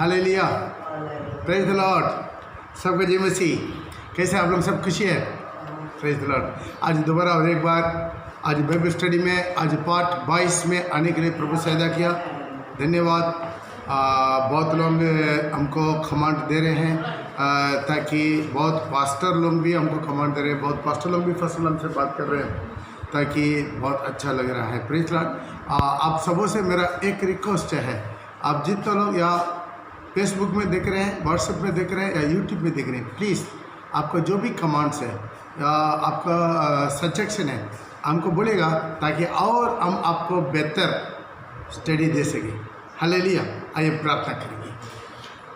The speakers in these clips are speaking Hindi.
Hallelujah, praise the Lord. सबका जय मसीह। कैसे आप लोग सब खुशी है? Praise the Lord. आज दोबारा और एक बार आज बाइबल स्टडी में आज पार्ट 22 में आने के लिए प्रभु से अदा किया। धन्यवाद। बहुत लोग हमको कमांड दे रहे हैं ताकि बहुत पास्टर लोग भी हमको कमांड दे रहे हैं, बहुत पास्टर लोग भी फसल हमसे बात कर रहे हैं ताकि बहुत अच्छा लग रहा है। Praise Lord. आप सबों से मेरा एक रिक्वेस्ट है, आप जितने लोग या फेसबुक में देख रहे हैं, व्हाट्सएप में देख रहे हैं या यूट्यूब में देख रहे हैं, प्लीज़ आपका जो भी कमांड्स है या आपका सजेशन है हमको बोलेगा ताकि और हम आपको बेहतर स्टडी दे सकें। हालेलुया। आइए प्रार्थना करेंगे।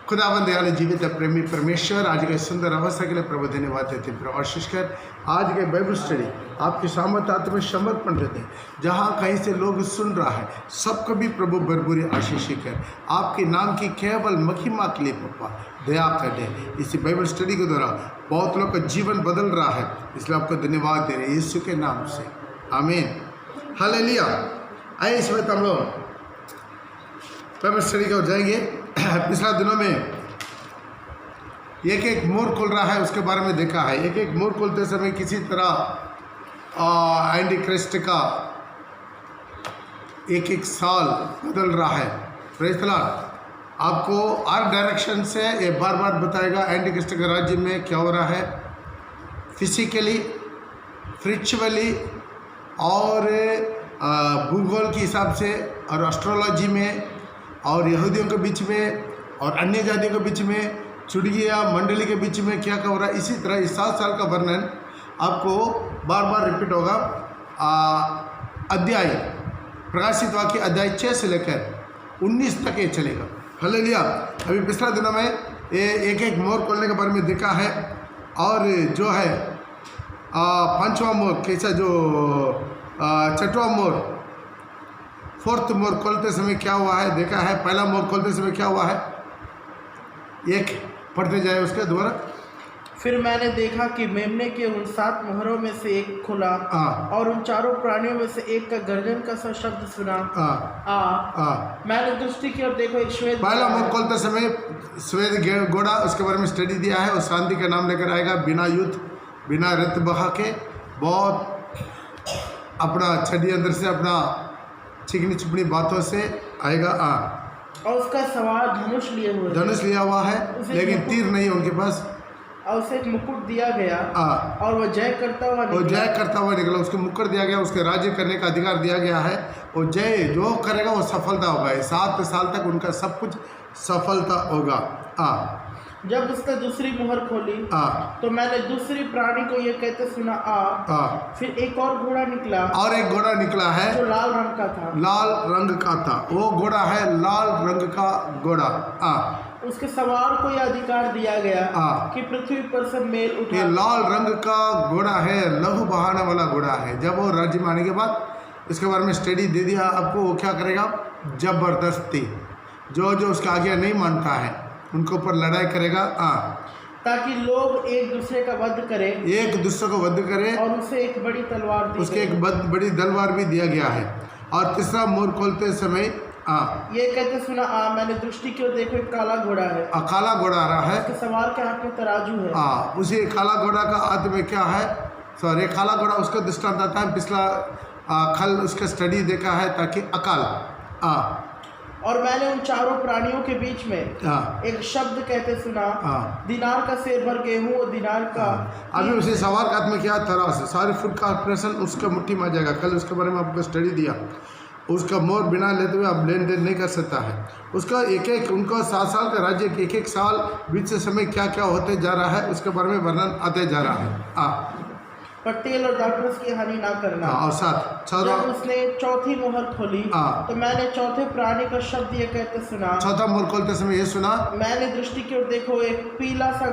खुदावंद दयालु जीवित प्रेमी परमेश्वर, आज के सुंदर अवस्था के लिए प्रभु धन्यवाद देते हैं। प्रभु आशीष कर आज के बाइबल स्टडी आपकी सामर्थ्य में समर्पण देते हैं। जहाँ कहीं से लोग सुन रहा है सबको भी प्रभु भरपूरी आशीष कर आपके नाम की केवल महिमा के लिए पप्पा दया कर दे। इसी बाइबल स्टडी के द्वारा बहुत लोग का जीवन बदल रहा है, इसलिए आपको धन्यवाद दे रहे हैं यीशु के नाम से, आमीन। हालेलुया। आइए इस वक्त हम लोग बाइबल स्टडी की ओर जाएंगे। पिछला दिनों में एक एक मोड़ खोल रहा है, उसके बारे में देखा है। एक एक मोड़ खोलते समय किसी तरह एंटी क्रिस्ट का एक एक साल बदल रहा है। Praise the Lord. आपको हर डायरेक्शन से ये बार बार बताएगा एंटी क्रिस्ट के राज्य में क्या हो रहा है, फिजिकली, स्पिरिचुअली और भूगोल के हिसाब से और एस्ट्रोलॉजी में और यहूदियों के बीच में और अन्य जातियों के बीच में, चुड़िया मंडली के बीच में क्या हो रहा है। इसी तरह इस 7 साल का वर्णन आपको बार बार रिपीट होगा। अध्याय प्रकाशित वाक्य अध्याय 6 से लेकर 19 तक ये चलेगा। हालेलुया। अभी पिछला दिनों में ये एक एक मोड़ खोलने के बारे में देखा है और जो है 5वां मोड़ कैसा, जो 6वां मोड़, 4th मोड़ खोलते समय क्या हुआ है देखा है। पहला मोड़ खोलते समय क्या हुआ है, एक पढ़ते जाए उसके द्वारा। फिर मैंने देखा कि मेमने के उन 7 मोहरों में से एक खुला और उन चारों प्राणियों में से एक का गर्जन का सा शब्द सुना। मैंने दृष्टि की और देखो एक श्वेत, पहला मोड़ खोलते समय श्वेत घोड़ा, उसके बारे में स्टडी दिया है। और शांति का नाम लेकर आएगा, बिना युद्ध बिना रथ बहा के, बहुत अपना छड़ी अंदर से अपना चिकनी चुपड़ी बातों से आएगा। और उसका सवार धनुष लिए हुए, धनुष लिया हुआ है लेकिन तीर नहीं उनके पास। और उसे एक मुकुट दिया गया और वह जय करता हुआ निकला। उसको मुकुट दिया गया, उसके राज्य करने का अधिकार दिया गया है। और जय जो करेगा वो सफलता होगा। 7 साल तक उनका सब कुछ सफलता होगा। जब उसने दूसरी मोहर खोली तो मैंने दूसरी प्राणी को ये कहते सुना, फिर एक और घोड़ा निकला, और एक घोड़ा निकला है जो लाल रंग का था। लाल रंग का था वो घोड़ा है, लाल रंग का घोड़ा। उसके सवार को यह अधिकार दिया गया कि पृथ्वी पर से मेल उठा। ये लाल रंग का घोड़ा है, लहू बहाने वाला घोड़ा है। जब वो राज्य में आने के बाद इसके बारे में स्टडी दे दिया आपको, वो क्या करेगा, जबरदस्ती जो उसका आज्ञा नहीं मानता है उनके ऊपर लड़ाई करेगा, ताकि लोग एक दूसरे का वध करें, एक दूसरे को वध करें। और उसे एक बड़ी तलवार दी, उसके एक बड़ी तलवार भी दिया गया है। और तीसरा मोड़ खोलते समय ये कहते सुना, मैंने दृष्टि की और देखो एक काला घोड़ा है। काला घोड़ा आ रहा है, उसके सवार के हाथ में तराजू है। उसी काला घोड़ा का हाथ में क्या है, सॉरी काला घोड़ा उसका दृष्टांत आता है। पिछला कल उसका स्टडी देखा है ताकि अकाल। और मैंने उन चारों प्राणियों के बीच में एक शब्द कहते सुना, दिनार का सेर भर गेहूं और दिनार का। अभी उसे सवार का हाथ में क्या, तरास। सारी फूड कॉर्पोरेशन उसके मुट्ठी में आ जाएगा। कल उसके बारे में आपको स्टडी दिया। उसका मोर बिना लेते हुए आप लेन देन नहीं कर सकता है। उसका एक एक उनका 7 साल का राज्य, एक एक साल बीच से समय क्या क्या होते जा रहा है उसके बारे में वर्णन आते जा रहा है। पर तेल और दाखरस की हानि ना करना। और साथ जब उसने चौथी मोहर खोली तो मैंने चौथे प्राणी का शब्द ये कहते सुना, चौथा मोहर खोलते समय ये सुना, मैंने दृष्टि की और देखो एक पीला सा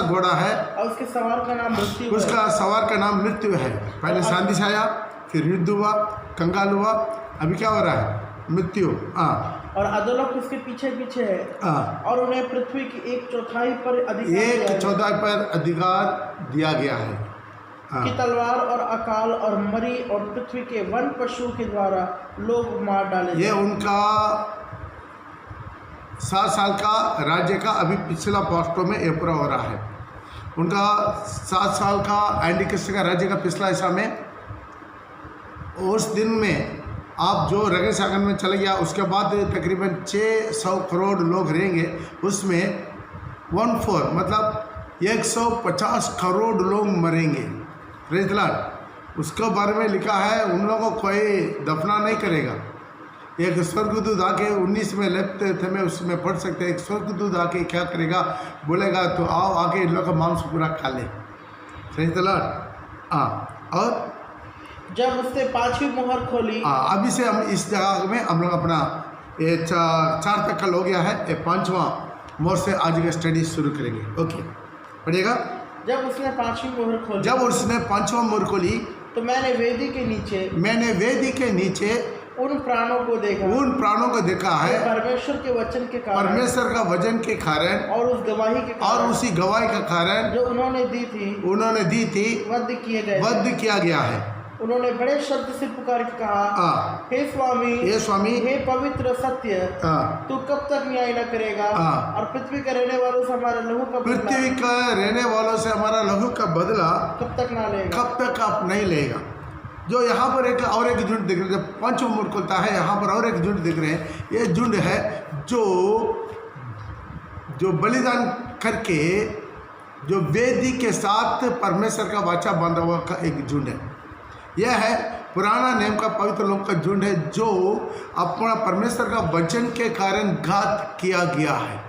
घोड़ा है और उसके सवार का नाम मृत्यु। उसका सवार का नाम मृत्यु है। पहले शांति छाया, फिर युद्ध हुआ, कंगाल हुआ, अभी क्या हो रहा है, मृत्यु। और अधोलोक उसके पीछे पीछे है। और उन्हें पृथ्वी की 1/4 पर अधिकार दिया गया है कि तलवार और अकाल और मरी और पृथ्वी के वन पशु के द्वारा लोग मार डाले। ये उनका 7 साल का राज्य का अभी पिछला पास्टों में ये पूरा हो रहा है। उनका 7 साल का एंटी क्रिस्ट का राज्य का पिछला हिस्सा में, उस दिन में आप जो रगे सागन में चले गया, उसके बाद तकरीबन 600 करोड़ लोग रहेंगे। उसमें 1/4 मतलब 150 करोड़ लोग मरेंगे। Praise the Lord. उसके बारे में लिखा है उन लोगों को कोई दफना नहीं करेगा। एक स्वर्गदूत आके 19 में लेते थे, मैं उसमें पढ़ सकते हैं। एक स्वर्गदूत आके क्या करेगा, बोलेगा तो आओ आके इन लोग का मांस पूरा खा ले। Praise the Lord. हाँ, और जब उसने 5वीं मोहर खोली, अभी से हम इस जगह में हम लोग अपना ये 4 तक कल हो गया है, ये 5वां मोहर से आज का स्टडी शुरू करेंगे। ओके, पढ़िएगा। जब उसने 5वीं मोहर खोली, जब उसने 5वां मोहर खोली तो मैंने वेदी के नीचे उन प्राणों को देखा है परमेश्वर के वचन के कारण, परमेश्वर का वचन के कारण और उस गवाही के कारण, और उसी गवाही का कारण जो उन्होंने दी थी वध किया गया है। उन्होंने बड़े शब्द से पुकार के कहा, हे स्वामी, हे पवित्र सत्य, तू कब तक न्याय न करेगा और पृथ्वी का रहने वालों से हमारा लहू का बदला कब तक ना लेगा, कब तक आप नहीं लेगा। जो यहाँ पर एक और एक झुंड दिख रहे हैं, जब 5वां मोहर खुलता है, यहाँ पर और एक झुंड दिख रहे हैं। ये झुंड है जो बलिदान करके, जो वेदी के साथ परमेश्वर का वाचा बांधा हुआ का एक झुंड है। यह है पुराना नियम का पवित्र लोग का झुंड है, जो अपना परमेश्वर का वचन के कारण घात किया गया है।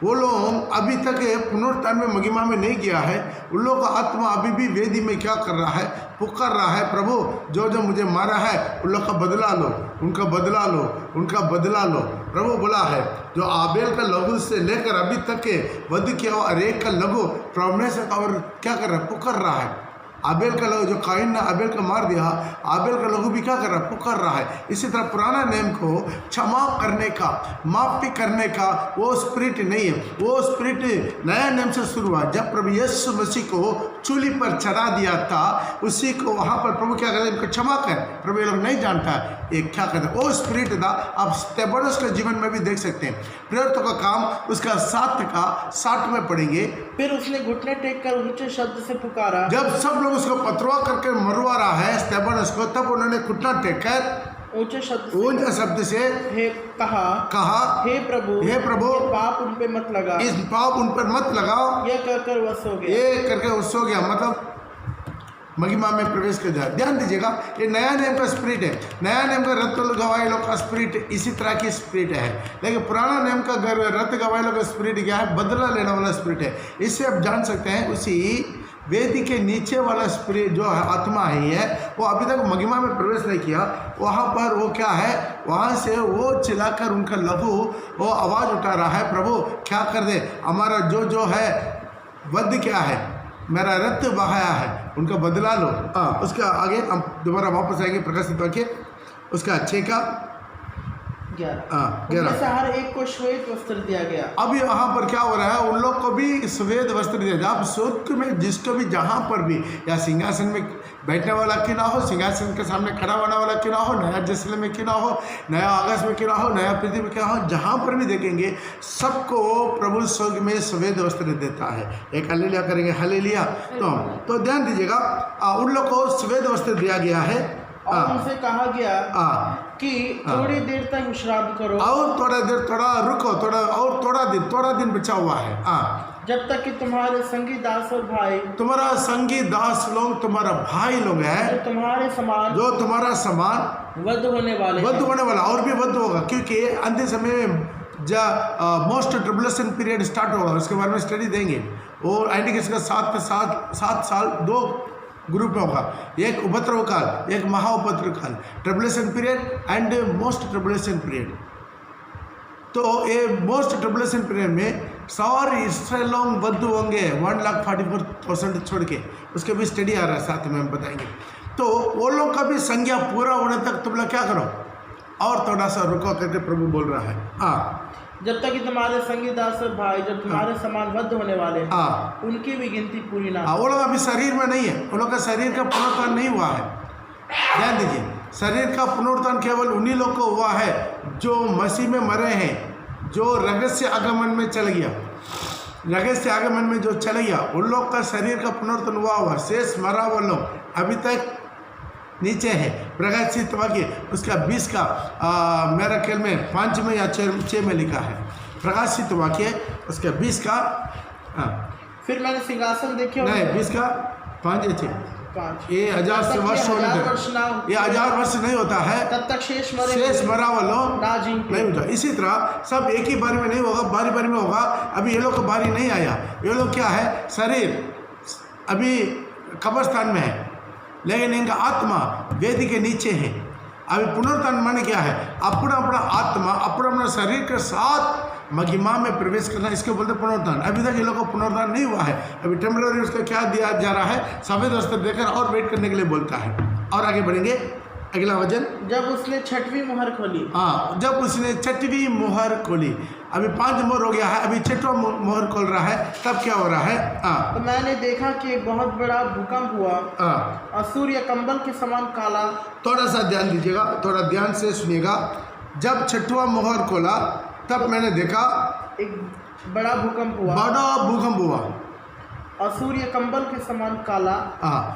वो लोग अभी तक पुनरुत्थान में महिमा में नहीं गया है। उन लोगों का आत्मा अभी भी वेदी में क्या कर रहा है, पुकार रहा है, प्रभु जो मुझे मारा है उन लोग का बदला लो, उनका बदला लो। प्रभु बोला है जो आबेल का लहू से लेकर अभी तक के वध किया हुआ अरेक का लहू परमेश्वर का और क्या कर रहा है, पुकार रहा है। आबेल का लहू, जो काइन ने आबेल को मार दिया, आबेल का लहू भी क्या कर रहा है, पुकार रहा है। इसी तरह पुराना नियम को क्षमा करने का, माफी करने का वो स्पिरिट नहीं है। वो स्पिरिट नया नियम से शुरू हुआ जब प्रभु यीशु मसीह को चूली पर चढ़ा दिया था। उसी को वहाँ पर प्रभु क्या कहते हैं, इनको क्षमा कर। प्रभु ये लोग नहीं जानता ये क्या कहते हैं, वो स्पिरिट था। आप स्तेफनस के जीवन में भी देख सकते हैं। प्रेरितों का काम उसका 7 का 60 में पढ़ेंगे। फिर उसने घुटने टेक कर ऊंचे शब्द से पुकारा। जब सब लोग उसको पथरवा करके मरवा रहा है स्तेफनस को, तब उन्होंने घुटना टेक कर ऊंचे शब्द से कहा, हे प्रभु, ये पाप उन पे मत लगा, इस पाप उन पर मत लगाओ। ये करके वश हो गया, मतलब महिमा में प्रवेश कर जाए। ध्यान दीजिएगा, ये नया नियम का स्पिरिट है। नया नियम का रत्न गवाही लोग का स्पिरिट इसी तरह की स्पिरिट है। लेकिन पुराना नियम का रत्न गवाही लोग का स्पिरिट क्या है, बदला लेने वाला स्पिरिट है। इससे आप जान सकते हैं उसी वेदी के नीचे वाला स्पिरिट जो है, आत्मा है, वो अभी तक महिमा में प्रवेश नहीं किया। वहाँ पर वो क्या है, वहाँ से वो चिल्लाकर उनका लहू वो आवाज़ उठा रहा है, प्रभु क्या कर दे, हमारा जो है वध क्या है, मेरा रक्त बहाया है, उनका बदला लो। उसका आगे हम दोबारा वापस आएंगे प्रकाशित वाक्य उसका 6 का 11। हर एक को श्वेत वस्त्र दिया गया। अब यहाँ पर क्या हो रहा है, उन लोग को भी श्वेत वस्त्र दिया जाए। आप स्वर्ग में जिसको भी जहाँ पर भी, या सिंहासन में बैठने वाला क्यों ना हो, सिंहासन के सामने खड़ा होने वाला क्यों ना हो, नया जैसलम में क्यों ना हो, नया आकाश में क्यों ना हो, नया पृथ्वी में क्यों ना हो, जहाँ पर भी देखेंगे सबको प्रभु स्वर्ग में श्वेत वस्त्र देता है। एक हालेलुया करेंगे, हालेलुया। तो ध्यान दीजिएगा, उन लोग को श्वेत वस्त्र दिया गया है। और उनसे कहा गया कि थोड़ी देर तक विश्राम करो, और थोड़ा रुको, थोड़ा दिन बचा हुआ है, जब तक कि तुम्हारे संगी दास और भाई, तुम्हारा संगी दास लोग तुम्हारा भाई लोग है, जो तुम्हारा समान वध होने वाला और भी वध होगा, क्योंकि अंतिम समय में मोस्ट ट्रिबुलेशन पीरियड स्टार्ट होगा। उसके बारे में स्टडी देंगे। वो एंटीक्रिस्ट का 7 साल 2 ग्रुप में होगा, एक उपद्रव काल, एक महाउपद्रव काल, tribulation period and most tribulation period. तो ये मोस्ट ट्रिबुलेशन पीरियड में सारे इसराइल लोग बद्ध होंगे 1,44,000 छोड़ के। उसके भी स्टडी आ रहा है, साथ में हम बताएंगे। तो वो लोग का भी संज्ञा पूरा होने तक तुम लोग क्या करो, और थोड़ा सा रुको करके प्रभु बोल रहा है। जब तक कि तुम्हारे संगी दास और भाई जब तुम्हारे समान वध होने वाले, उनकी भी गिनती पूरी ना। वो लोग अभी शरीर में नहीं है, वो लोग का शरीर का पुनरुत्थान नहीं हुआ है। ध्यान दीजिए, शरीर का पुनरुत्थान केवल उन्हीं लोग को हुआ है जो मसीह में मरे हैं, जो रहस्य आगमन में चल गया, रहस्य आगमन में जो चल गया, उन लोग का शरीर का पुनरुत्थान हुआ, शेष मरा हुआ लोग अभी तक नीचे है। प्रकाशित वाक्य उसका 20 का मेरा ख्याल में 5 में या 6 में लिखा है। प्रकाशित वाक्य उसका 20 का फिर मैंने सिंहासन देखे नहीं 20 का 5 या 6। ये 1000 वर्ष होने ये 1000 वर्ष नहीं होता है, तब तक शेष मरा वालों नहीं होता। इसी तरह सब एक ही बारी में नहीं होगा, बारी बारी में होगा। अभी ये लोग का बारी नहीं आया, ये लोग क्या है, शरीर अभी कब्रिस्तान में है, लेकिन इनका आत्मा वेदी के नीचे है। अभी पुनरुत्थान माने क्या है, अपना अपना आत्मा अपना अपना शरीर के साथ महिमा में प्रवेश करना, इसको बोलते पुनरुत्थान। अभी तक ये लोग का पुनरुत्थान नहीं हुआ है, अभी टेम्पररी उसका क्या दिया जा रहा है, सफेद वस्त्र देकर और वेट करने के लिए बोलता है। और आगे बढ़ेंगे, अगला वचन। जब उसने 6वीं मोहर खोली, हाँ, जब उसने 6वीं मोहर खोली, अभी 5 मोहर हो गया है, अभी 6वां मोहर खोल रहा है, तब क्या हो रहा है। हाँ, तो मैंने देखा कि एक बहुत बड़ा भूकंप हुआ और सूर्य कंबल के समान काला। थोड़ा सा ध्यान दीजिएगा, थोड़ा ध्यान से सुनिएगा। जब 6वां मोहर खोला तब मैंने देखा एक बड़ा भूकंप हुआ और सूर्य कंबल के समान काला।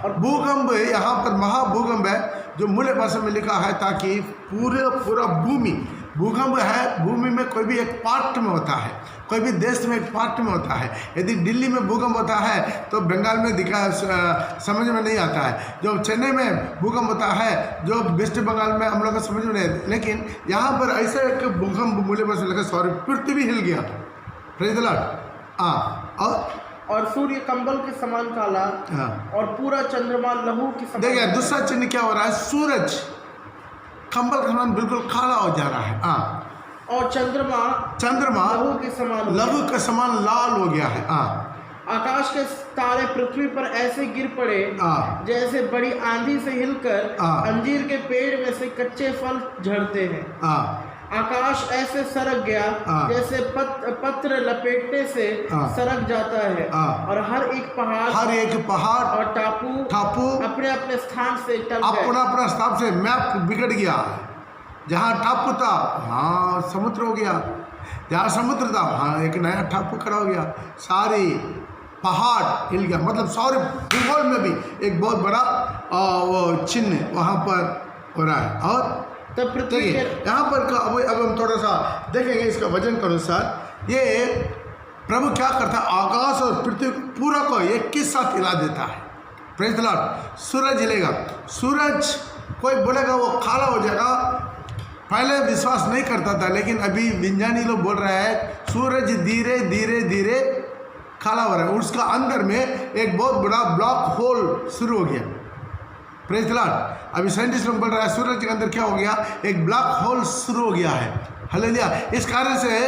और भूकंप यहाँ पर महाभूकंप है, जो मूल भाषा में लिखा है, ताकि पूरा भूकंप है। भूमि में कोई भी एक पार्ट में होता है, कोई भी देश में एक पार्ट में होता है। यदि दिल्ली में भूकंप होता है तो बंगाल में समझ में नहीं आता है। जो चेन्नई में भूकंप होता है, जो वेस्ट बंगाल में हम लोग को समझ में नहीं आता। लेकिन यहाँ पर ऐसा एक भूकंप मूल्य पर लिखा, सॉरी, पृथ्वी हिल गया। Praise the Lord. और सूर्य कंबल के समान काला और पूरा चंद्रमा लहू के समान। देखिए दूसरा चिन्ह क्या हो रहा है, सूरज कंबल के समान बिल्कुल काला हो जा रहा है। और चंद्रमा लहू के समान लाल हो गया है। आकाश के तारे पृथ्वी पर ऐसे गिर पड़े जैसे बड़ी आंधी से हिलकर अंजीर के पेड़ में से कच्चे फल झड़ते हैं। आकाश ऐसे सरक गया जैसे पत्र लपेटने से सरक जाता है। और हर एक पहाड़ और टापू अपने अपने स्थान से अपना स्थान से मैप बिगड़ गया। जहाँ टापू था वहाँ समुद्र हो गया, जहाँ समुद्र था वहाँ एक नया टापू खड़ा हो गया। सारी पहाड़ हिल गया, मतलब सारे भूगोल में भी एक बहुत बड़ा वो चिन्ह वहाँ पर हो रहा है। और तब पृथ्वी यहाँ पर अब हम थोड़ा सा देखेंगे इसका वजन के अनुसार। ये प्रभु क्या करता है, आकाश और पृथ्वी पूरा को एक के साथ हिला देता है। Praise the lord. सूरज हिलेगा, सूरज कोई बोलेगा वो काला हो जाएगा, पहले विश्वास नहीं करता था, लेकिन अभी विज्ञानी लोग बोल रहे हैं सूरज धीरे धीरे धीरे काला हो रहा है। उसका अंदर में एक बहुत बड़ा ब्लैक होल शुरू हो गया। Praise the Lord. अभी साइंटिस्ट लोग बोल रहा है सूरज के अंदर क्या हो गया, एक ब्लैक होल शुरू हो गया है। हालेलुया। इस कारण से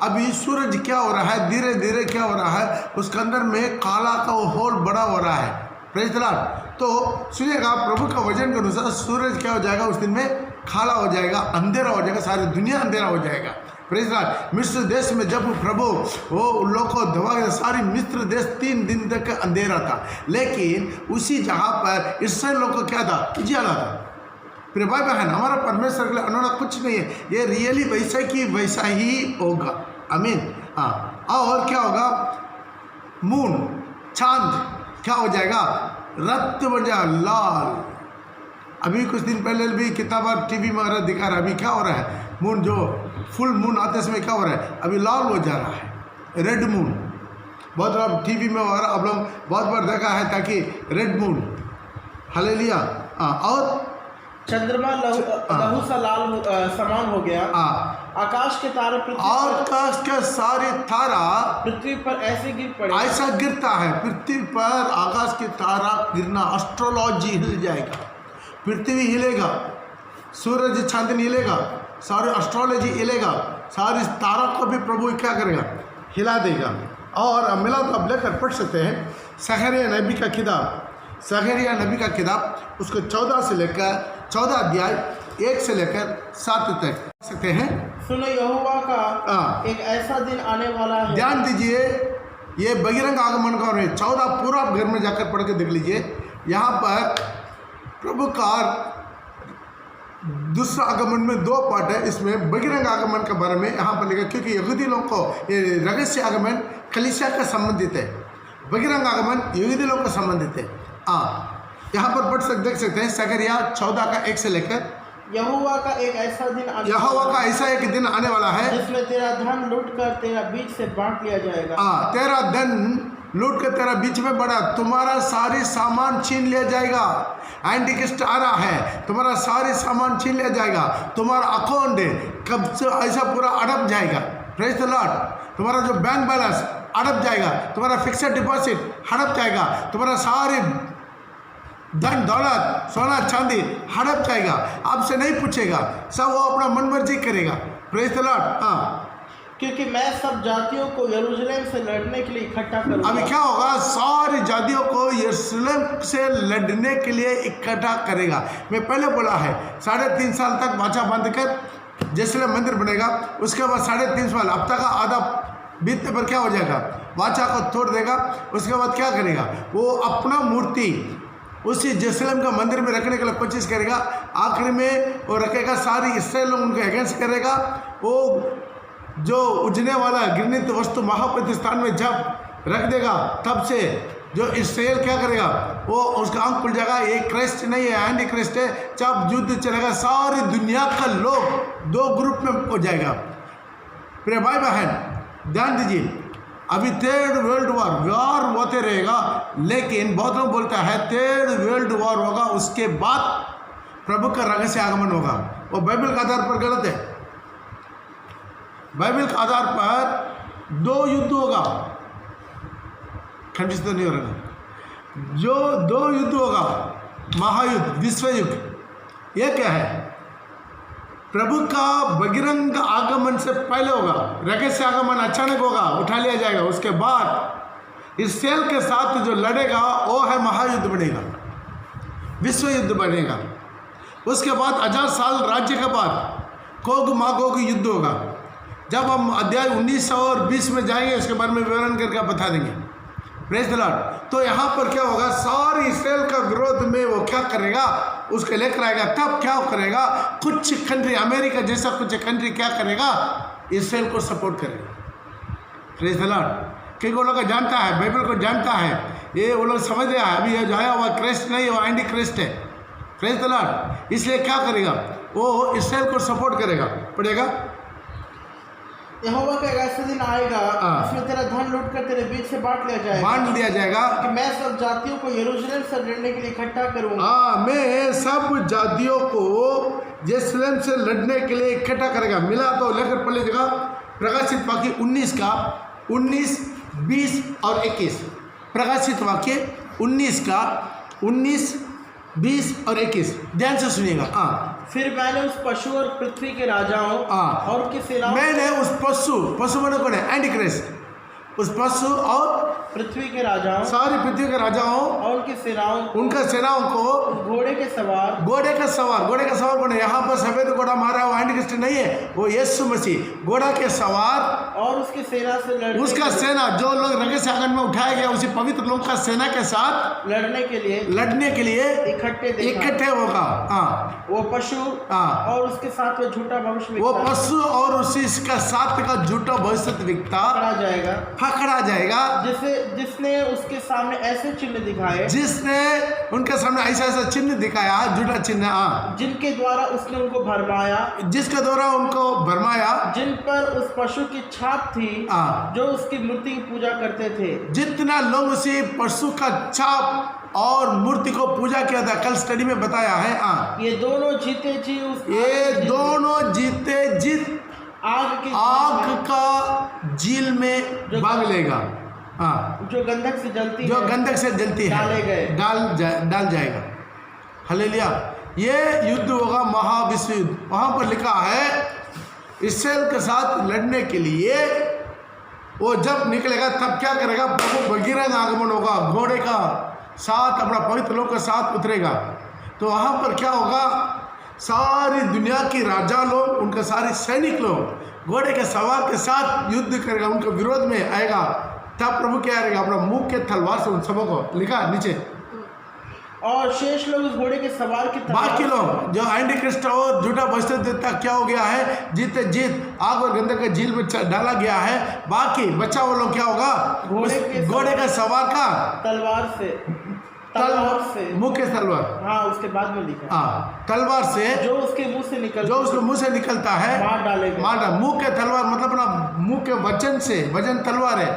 अभी सूरज क्या हो रहा है, धीरे धीरे क्या हो रहा है, उसके अंदर में काला का वो होल बड़ा हो रहा है। Praise the Lord. तो सुनिएगा, प्रभु का वचन के अनुसार सूरज क्या हो जाएगा, उस दिन में काला हो जाएगा, अंधेरा हो जाएगा, सारी दुनिया अंधेरा हो जाएगा। Praise the Lord. मिस्र देश में जब प्रभु वो उन लोग को दबा गया, सारी मिस्र देश 3 दिन तक अंधेरा था, लेकिन उसी जगह पर इसराइल लोग को क्या था, उजियाला था। फिर भाई बहन, हमारा परमेश्वर के लिए अनोखा कुछ नहीं है, ये रियली वैसा की वैसा ही होगा। आमीन। हाँ। और क्या होगा, मून चांद क्या हो जाएगा, रक्त बन जाएगा, लाल। अभी कुछ दिन पहले भी कितना बार टीवी में दिखा रहा है, अभी क्या हो रहा है, मून जो फुल मून आते समय क्या हो रहा है, अभी लाल हो जा रहा है, रेड मून। बहुत बार टीवी में और आप लोग बहुत बार देखा है, ताकि रेड मून। हालेलुया। और चंद्रमा लहू सा लाल समान हो गया। आकाश के तारे आकाश के सारे तारा पृथ्वी पर ऐसे गिर पड़े, ऐसा गिरता है पृथ्वी पर। आकाश के तारा गिरना, एस्ट्रोलॉजी हिल जाएगा, पृथ्वी हिलेगा, सूरज चांदनी हिलेगा, सारे एस्ट्रोलॉजी हिलेगा, सारे तारा को भी प्रभु क्या करेगा, हिला देगा। और मिला तो आप लेकर पढ़ सकते हैं ज़करिया नबी का किताब, ज़करिया नबी का किताब, उसको 14 से लेकर 14 अध्याय 1 से लेकर 7 तक सकते हैं। सुनो, यहोवा का एक ऐसा दिन आने वाला है। ध्यान दीजिए, ये बहिरंग आगमन का है। 14 पूरा घर में जाकर पढ़ के देख लीजिए। यहाँ पर प्रभु का दूसरा आगमन में 2 पार्ट है। इसमें बहिरंग आगमन के बारे में यहाँ पर लिखा, क्योंकि यहूदी लोगों को ये रहस्य आगमन कलीसिया का संबंधित है, बहिरंग आगमन यहूदी लोगों का संबंधित है। यहाँ पर पढ़ सकते देख सकते हैं सकरिया 14 का 1 से लेकर, यहोवा का एक ऐसा दिन यहोवा का ऐसा एक दिन आने वाला है जिसमें तेरा धन लूटकर तेरा बीच से बांट लिया जाएगा। तेरा धन लूट कर तेरा बीच में बढ़ा, तुम्हारा सारी सामान छीन लिया जाएगा। एंटीक्रिस्ट आ रहा है, तुम्हारा सारी सामान छीन लिया जाएगा, तुम्हारा अकाउंट कब से ऐसा पूरा अड़प जाएगा। Praise the Lord. तुम्हारा जो बैंक बैलेंस अड़प जाएगा, तुम्हारा फिक्स्ड डिपॉजिट हड़प जाएगा, तुम्हारा सारी धन दौलत सोना चांदी हड़प जाएगा। आपसे नहीं पूछेगा, सब वो अपना मन मर्जी करेगा। Praise the Lord. क्योंकि मैं सब जातियों को यरूशलेम से लड़ने के लिए इकट्ठा करूंगा। अभी क्या होगा, सारी जातियों को यरूशलेम से लड़ने के लिए इकट्ठा करेगा। मैं पहले बोला है 3.5 साल तक वाचा बांधकर यरूशलेम मंदिर बनेगा, उसके बाद 3.5 साल अब तक का आधा बीतने पर क्या हो जाएगा, वाचा को तोड़ देगा। उसके बाद क्या करेगा, वो अपना मूर्ति उसी यरूशलेम का मंदिर में रखने के लिए कोशिश करेगा। आखिर में वो रखेगा, सारी इसराइल लोग उनको अगेंस्ट करेगा। वो जो उजने वाला घृणित वस्तु महापवित्र स्थान में जब रख देगा, तब से जो इसराइल क्या करेगा, वो उसका आंख खुल जाएगा। ये क्राइस्ट नहीं है, एंटी क्राइस्ट है। जब युद्ध चलेगा, सारी दुनिया का लोग 2 ग्रुप में हो जाएगा। प्रिय भाई बहन ध्यान दीजिए, अभी 3rd वर्ल्ड वॉर होते रहेगा, लेकिन बहुत लोग बोलता है 3rd वर्ल्ड वॉर होगा, उसके बाद प्रभु का रहस्य आगमन होगा। वो बाइबल के आधार पर गलत है। बाइबल के आधार पर 2 युद्ध होगा, खंडित नहीं हो रहा, जो 2 युद्ध होगा, महायुद्ध, विश्व युद्ध। यह क्या है, प्रभु का बहिरंग आगमन से पहले होगा, रहस्य आगमन अचानक होगा, उठा लिया जाएगा। उसके बाद इसराइल के साथ जो लड़ेगा वो है महायुद्ध बनेगा, विश्व युद्ध बनेगा। उसके बाद 1000 साल राज्य के बाद गोग मागोग युद्ध होगा। जब हम अध्याय 19 और 20 में जाएंगे, उसके बारे में विवरण करके बता देंगे। Praise the Lord. तो यहाँ पर क्या होगा, सारी इसराइल का विरोध में वो क्या करेगा, उसके लेकर आएगा। तब क्या करेगा, कुछ कंट्री, अमेरिका जैसा कुछ कंट्री क्या करेगा, इसराइल को सपोर्ट करेगा। Praise the Lord. क्योंकि वो लोग जानता है, बाइबल को जानता है, ये वो लोग समझ रहा है अभी ये जो आया हुआ क्राइस्ट नहीं, वो एंटी क्राइस्ट है। Praise the Lord. इसलिए क्या करेगा, वो इसराइल को सपोर्ट करेगा। पड़ेगा, यहोवा का एक ऐसा दिन आएगा जिसमें तेरा धन लूटकर तेरे बीच से बांट लिया जाएगा कि मैं सब जातियों को यरूशलेम से लड़ने के लिए इकट्ठा करूंगा। मैं सब जातियों को यरूशलेम से लड़ने के लिए इकट्ठा करेगा। मिला तो लेकर पढ़ लीजिएगा प्रकाशित वाक्य 19 का 19, 20 और 21। प्रकाशित वाक्य 19 का 19, 20 और 21 ध्यान से सुनिएगा। फिर मैंने उस पशु और पृथ्वी के राजाओं और उनकी सेनाओं, मैंने उस पशु मैंने कौन है, एंटी क्राइस्ट, उस पशु और पृथ्वी के राजाओं, सारी पृथ्वी के राजाओं और उनकी सेनाओं, उनका सेनाओं को, घोड़े के सवार कौन है, यहाँ पर सफेद घोड़ा मारा हुआ एंटी क्राइस्ट नहीं है, वो यीशु मसीह घोड़ा के सवार और उसकी सेना से लड़ने, उसका सेना जो लोग रहस्य आगमन में उठाया गया, उसी पवित्र लोग का सेना के साथ लड़ने के लिए इकट्ठे होगा। वो पशु और उसके साथ वो झूठा भविष्य, वो पशु और उसी का साथ का झूठा भविष्य पकड़ा जाएगा, जिसने उसके सामने ऐसे चिन्ह दिखाए, जिसने उनके सामने ऐसा चिन्ह दिखाया, झूठा चिन्ह, जिनके द्वारा उसने उनको भरमाया, जिसके द्वारा उनको भरमाया, जिन पर उस पशु की छाप थी, जो उसकी मूर्ति की पूजा करते थे। जितना लोग उसी पशु का छाप और मूर्ति को पूजा किया था, कल स्टडी में बताया है। ये दोनों जीते जी आग का झील में भाग लेगा, जो गंधक से जलती है, डाल जाएगा। हालेलुया। ये युद्ध होगा, महाविश्व युद्ध। वहाँ पर लिखा है इसराइल के साथ लड़ने के लिए वो जब निकलेगा, तब क्या करेगा, प्रभु बहिरंग आगमन होगा, घोड़े का साथ अपना पवित्र लोग के साथ उतरेगा। तो वहाँ पर क्या होगा, सारी दुनिया की राजा लोग, उनके सारे सैनिक लोग घोड़े के सवार के साथ युद्ध करेगा, उनके विरोध में आएगा। तब प्रभु क्या करेगा, अपना मुंह के तलवार से उन सबों को, लिखा नीचे और शेष लोग उस घोड़े के सवार की बाकी लोग जो एंटी क्रिस्ट और झूठा भविष्य देता क्या हो गया है, जीते जीत आग और गंधक के झील में डाला गया है। बाकी बचा वो लोग क्या होगा, घोड़े का सवार का तलवार से मुख्य तलवार, हाँ उसके बाद में लिखा, हाँ तलवार से जो उसके मुंह से निकलता है मार डालेगा। मुंह के तलवार मतलब अपना मुंह के वचन से, वचन तलवार है,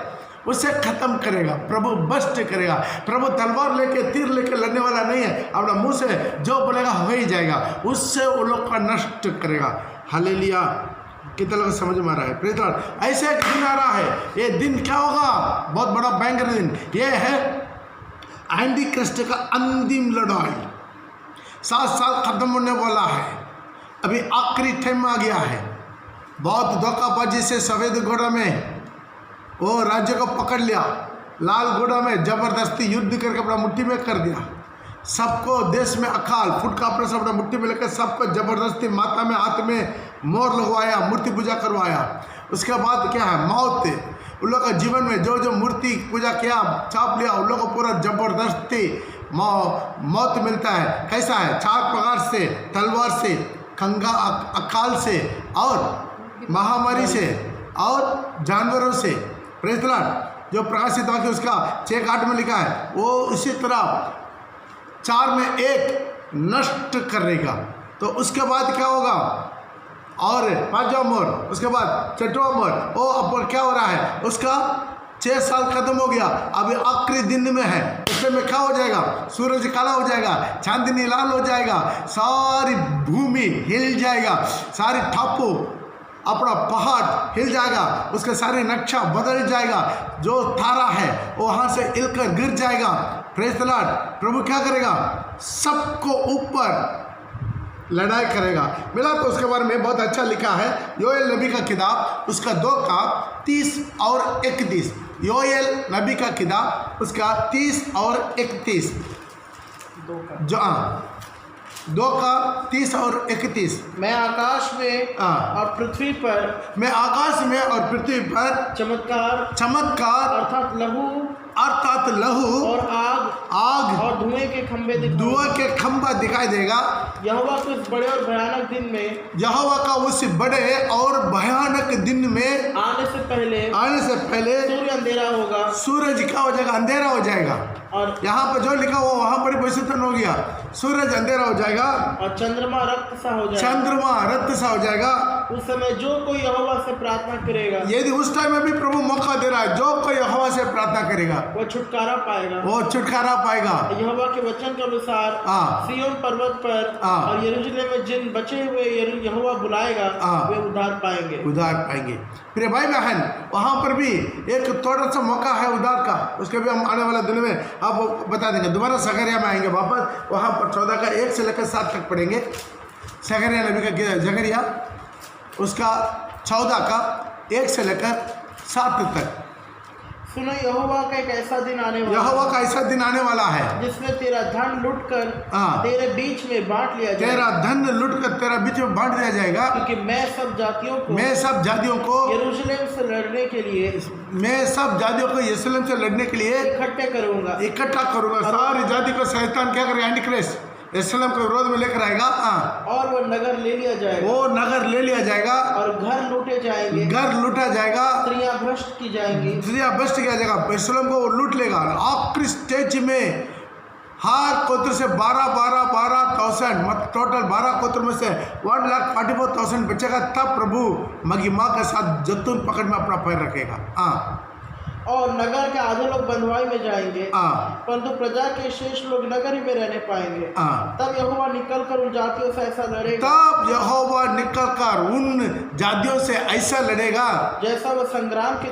उसे खत्म करेगा प्रभु, बस्ट करेगा प्रभु। तलवार लेके तीर लेके लड़ने वाला नहीं है, अपना मुंह से जो बोलेगा हो ही जाएगा, उससे वो लोग का नष्ट करेगा। हालेलुया। कितने लोग समझ में आ रहा है? Praise the Lord. ऐसे एक दिन आ रहा है, ये दिन क्या होगा, बहुत बड़ा भयंकर दिन। ये है एंटी क्रिस्ट का अंतिम लड़ाई। 7 साल खत्म होने वाला है, अभी आखिरी टाइम आ गया है। बहुत धोखाबाजी से सफेद घोड़ा में वो राज्य को पकड़ लिया, लाल घोड़ा में जबरदस्ती युद्ध करके अपना मुट्ठी में कर दिया। सबको देश में अकाल फुट का ऑपरेशन अपना मुट्ठी में लेकर सबको जबरदस्ती माथा में हाथ में मोहर लगवाया, मूर्ति पूजा करवाया। उसके बाद क्या है, मौत। उन लोगों का जीवन में जो जो मूर्ति पूजा किया, छाप लिया, उन लोगों को पूरा जबरदस्ती मौत मिलता है। कैसा है, 4 प्रकार से, तलवार से, अकाल से और महामारी से और जानवरों से। Praise the Lord. जो प्रकाशित वाक्य उसका 6:8 में लिखा है, वो इसी तरह 4 में 1 नष्ट करेगा। तो उसके बाद क्या होगा, और 5वां मोहर, उसके बाद 6वां मोहर। वो अब क्या हो रहा है, उसका 6 साल खत्म हो गया, अभी आखिरी दिन में है। उसमें क्या हो जाएगा, सूरज काला हो जाएगा, चांदनी लाल हो जाएगा, सारी भूमि हिल जाएगा, सारी टापू अपना पहाड़ हिल जाएगा, उसका सारे नक्शा बदल जाएगा, जो तारा है वो वहाँ से हिलकर गिर जाएगा। Praise the Lord. प्रभु क्या करेगा, सबको ऊपर लड़ाई करेगा। मिला तो उसके बारे में बहुत अच्छा लिखा है, योएल नबी का किताब उसका 2:30 और 31। योएल नबी का किताब उसका 30 और 31, जो 2:30 और 31। मैं आकाश में और पृथ्वी पर, मैं आकाश में और पृथ्वी पर चमत्कार अर्थात लहू और आग और धुएं के खंभा दिखाई देगा। यहोवा के उस बड़े और भयानक दिन में, यहोवा का उस बड़े और भयानक दिन में आने से पहले सूर्य अंधेरा होगा, सूरज क्या हो जाएगा, अंधेरा हो जाएगा। और यहाँ पर जो लिखा हुआ वहाँ पर परिवर्तन हो गया, सूरज अंधेरा हो जाएगा और चंद्रमा रक्त सा हो जाएगा। उस समय जो कोई यहोवा से प्रार्थना करेगा, यदि उस टाइम में भी प्रभु मौका दे रहा है, जो कोई यहोवा से प्रार्थना करेगा वो छुटकारा पाएगा। यहोवा के वचन के अनुसार सिय्योन पर्वत पर और यरूशलेम में जिन बचे हुए यहोवा बुलाएगा, वे उद्धार पाएंगे। मेरे भाई बहन, वहाँ पर भी एक थोड़ा सा मौका है उद्धार का, उसके भी हम आने वाले दिन में आप बता देंगे। दोबारा सकरिया में आएंगे वापस, वहाँ पर 14 का 1 से लेकर 7 तक पढ़ेंगे। सकरिया नबी का जकरिया उसका 14 का 1 से लेकर 7 तक। सुनो, यहोवा का ऐसा दिन आने वाला है जिसमें तेरा धन लूटकर तेरे बीच में बांट लिया जाएगा। तेरा धन लूटकर तेरा बीच में बांट दिया जाएगा, क्योंकि मैं सब जातियों को यरूशलेम से लड़ने के लिए लड़ने के लिए इकट्ठा करूंगा। सारी जाति को शैतान क्या करेगा, एंटीक्राइस्ट यरूशलेम को विरोध में लेकर आएगा, और वो नगर ले लिया जाएगा, और घर लूटा जाएगा, स्त्रियां भ्रष्ट किया जाएगा। यरूशलेम को वो लूट लेगा। आखिरी स्टेज में हर गोत्र से 12,000 मतलब टोटल 12 गोत्र में से 1,44,000 बचेगा। तब प्रभु महिमा के साथ जैतून पकड़ में अपना पैर रखेगा। और नगर के आधे लोग बंधुआई में जाएंगे, परंतु प्रजा के शेष लोग नगर ही में रहने पाएंगे। तब यहोवा निकलकर उन जातियों से ऐसा लड़ेगा जैसा वो संग्राम के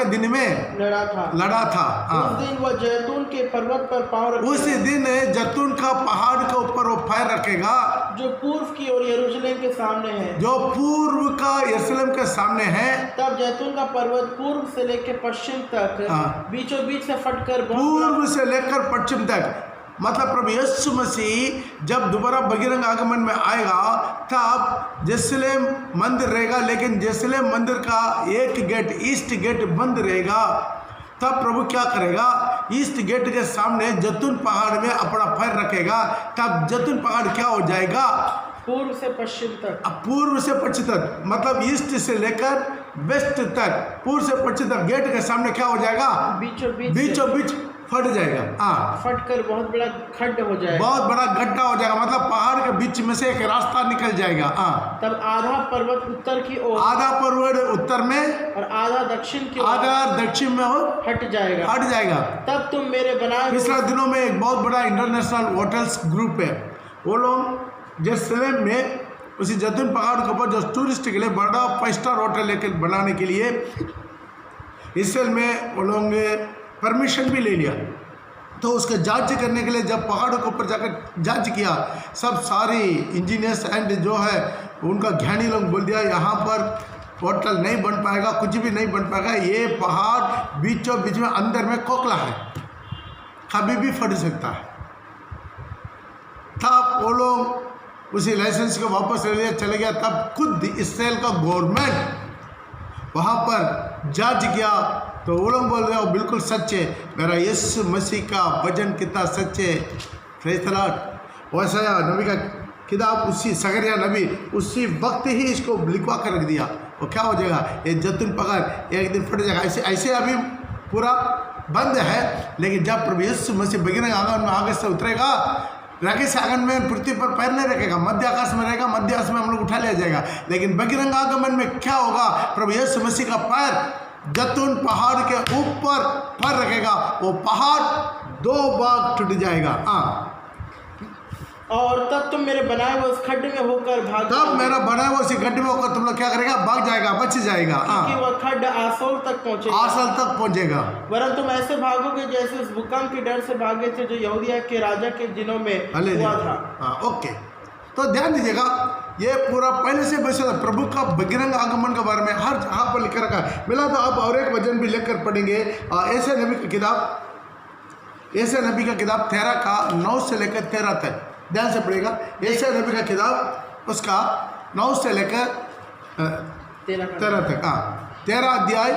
दिन में लड़ा था। उस दिन वह जैतून के पर्वत पर पाँव रखेगा, उसी दिन जैतून का पहाड़ के ऊपर वो पैर रखेगा, जो पूर्व की ओर यरूशलेम के सामने है। तब जैतून का पर्वत पूर्व से लेकर पश्चिम तक बीचों बीच से फटकर, पूर्व से लेकर पश्चिम तक, मतलब प्रभु यीशु मसीह जब दोबारा बहिरंग आगमन में आएगा तब यरूशलेम मंदिर रहेगा, लेकिन यरूशलेम मंदिर का एक गेट ईस्ट गेट बंद रहेगा। तब प्रभु क्या करेगा, ईस्ट गेट के सामने जैतून पहाड़ में अपना पैर रखेगा, तब जैतून पहाड़ क्या हो जाएगा, पूर्व से पश्चिम तक। अब पूर्व से पश्चिम तक मतलब ईस्ट से लेकर वेस्ट तक, पूर्व से पश्चिम तक गेट के सामने क्या हो जाएगा, बीचों बीच फट जाएगा। हाँ, फट कर बहुत बड़ा खड्ड हो जाएगा, बहुत बड़ा गड्ढा हो जाएगा, मतलब पहाड़ के बीच में से एक रास्ता निकल जाएगा। हाँ, तब आधा पर्वत उत्तर की ओर, आधा पर्वत उत्तर में और आधा दक्षिण की ओर, आधा दक्षिण में हो हट जाएगा। तब तुम मेरे बनाए पिछले दिनों में एक बहुत बड़ा इंटरनेशनल होटल्स ग्रुप है, वो लोग जेरूसलम में उसी जैतून पहाड़ के ऊपर जो टूरिस्ट के लिए बड़ा 5 स्टार होटल लेकर बनाने के लिए इसराइल में वो लोगों ने परमिशन भी ले लिया। तो उसके जांच करने के लिए जब पहाड़ों के ऊपर जाकर जांच किया, सब सारी इंजीनियर्स एंड जो है उनका ज्ञानी लोग बोल दिया यहाँ पर होटल नहीं बन पाएगा, कुछ भी नहीं बन पाएगा, ये पहाड़ बीचों बीच में अंदर में खोखला है, कभी भी फट सकता है। तब वो लोग उसी लाइसेंस को वापस ले लिया, चले गया। तब खुद इसराइल का गवर्नमेंट वहाँ पर जांच किया तो वो लोग बोल रहे हो बिल्कुल सच है, मेरा यीशु मसीह का वचन कितना सच है। Praise the Lord. वैसा नबी का किताब उसी सकरिया नबी उसी वक्त ही इसको लिखवा कर रख दिया, वो क्या हो जाएगा, ये जैतून पहाड़ एक दिन फट जाएगा। ऐसे ऐसे अभी पूरा बंद है, लेकिन जब प्रभु यीशु मसीह बगिरंग आंगन में आगे से उतरेगा, राकेश आंगन में पृथ्वी पर पैर नहीं रखेगा, मध्य आकाश में रहेगा, मध्य आकाश में हम लोग उठा लिया जाएगा। लेकिन बगिरंग आगमन में क्या होगा, प्रभु यीशु मसीह का पैर जैतून पहाड़ के ऊपर पैर रखेगा, वो पहाड़ 2 भाग टूट जाएगा। हाँ, और तब तुम मेरे बनाए हुए उस खड्डे में होकर भाग, तब मेरा बनाए हुए उसी गड्ढे में होकर तुम लोग क्या करेगा, भाग जाएगा, बच जाएगा। क्योंकि वह खड्ड आसोल तक पहुंचेगा, आसल तक पहुंचेगा। वरन तुम ऐसे भागोगे जैसे उस भूकंप के डर से भागे थे जो यहूदिया के राजा के दिनों में हुआ था। हाँ, ओके। तो ध्यान दीजिएगा, ये पूरा पहले से वैसे प्रभु का बहिरंग आगमन के बारे में हर जगह पर लिख रखा है। मिला तो आप और एक वचन भी लेकर पढ़ेंगे, ऐसे नबी की किताब, ऐसे नबी का किताब 13 का 9 से लेकर 13 तक ध्यान से पढ़ेगा। ऐसे नबी का किताब उसका 9 से लेकर 13 तक। हाँ, 13 अध्याय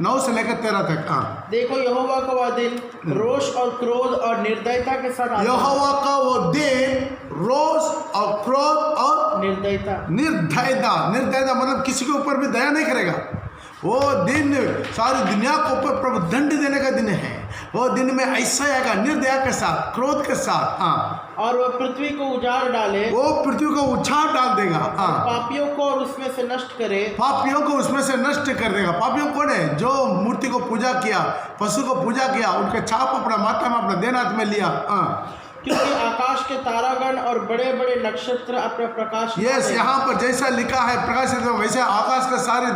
9 से लेकर 13 तक। हाँ, देखो यहोवा का वह दिन रोष और क्रोध और निर्दयता के साथ, यहोवा का वो दिन रोष और क्रोध और निर्दयता मतलब किसी के ऊपर भी दया नहीं करेगा। वो दिन सारी दुनिया को ऊपर प्रभु दंड देने का दिन है। वो दिन में ऐसा आएगा, निर्दया के साथ, क्रोध के साथ। हाँ, और वह पृथ्वी को उजाड़ डाले, वो पृथ्वी को उछाल डाल देगा। हाँ, पापियों को और उसमें से नष्ट करे, पापियों को उसमें से नष्ट कर देगा। पापियों कौन है, जो मूर्ति को पूजा किया, पशु को पूजा किया, उनके छाप अपना माथा में अपना देन हाथ में लिया। हाँ, क्योंकि आकाश के तारागण और बड़े बड़े नक्षत्र अपना प्रकाश, यस, यहाँ पर जैसा लिखा है प्रकाशित, वैसे आकाश का सारे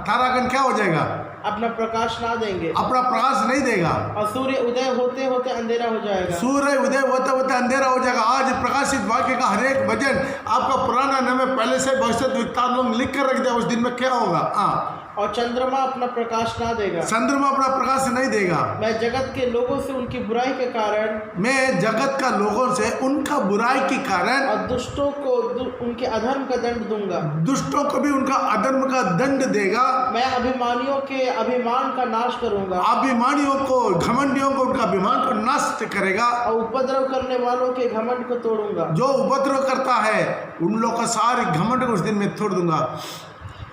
तारागण क्या हो जाएगा, अपना प्रकाश ना देंगे, अपना प्रकाश नहीं देगा। और सूर्य उदय होते होते अंधेरा हो जाएगा, सूर्य उदय होते होते अंधेरा हो जाएगा। आज प्रकाशित वाक्य का हर एक वचन आपका पुराना नाम है, पहले से भविष्य विस्तार लोग लिख कर रख दिया उस दिन में क्या होगा। हाँ, और चंद्रमा अपना प्रकाश ना देगा, चंद्रमा अपना प्रकाश नहीं देगा। मैं जगत के लोगों से उनकी बुराई के कारण, मैं जगत का लोगों से उनका बुराई के कारण, और दुष्टों को उनके अधर्म का दंड दूंगा, दुष्टों को भी उनका अधर्म का दंड देगा। मैं अभिमानियों के अभिमान का नाश करूंगा, अभिमानियों को, घमंडियों को, उनका अभिमान को नष्ट करेगा, और उपद्रव करने वालों के घमंड को तोड़ूंगा। जो उपद्रव करता है उन लोगों का सारे घमंड को उस दिन में तोड़ दूंगा।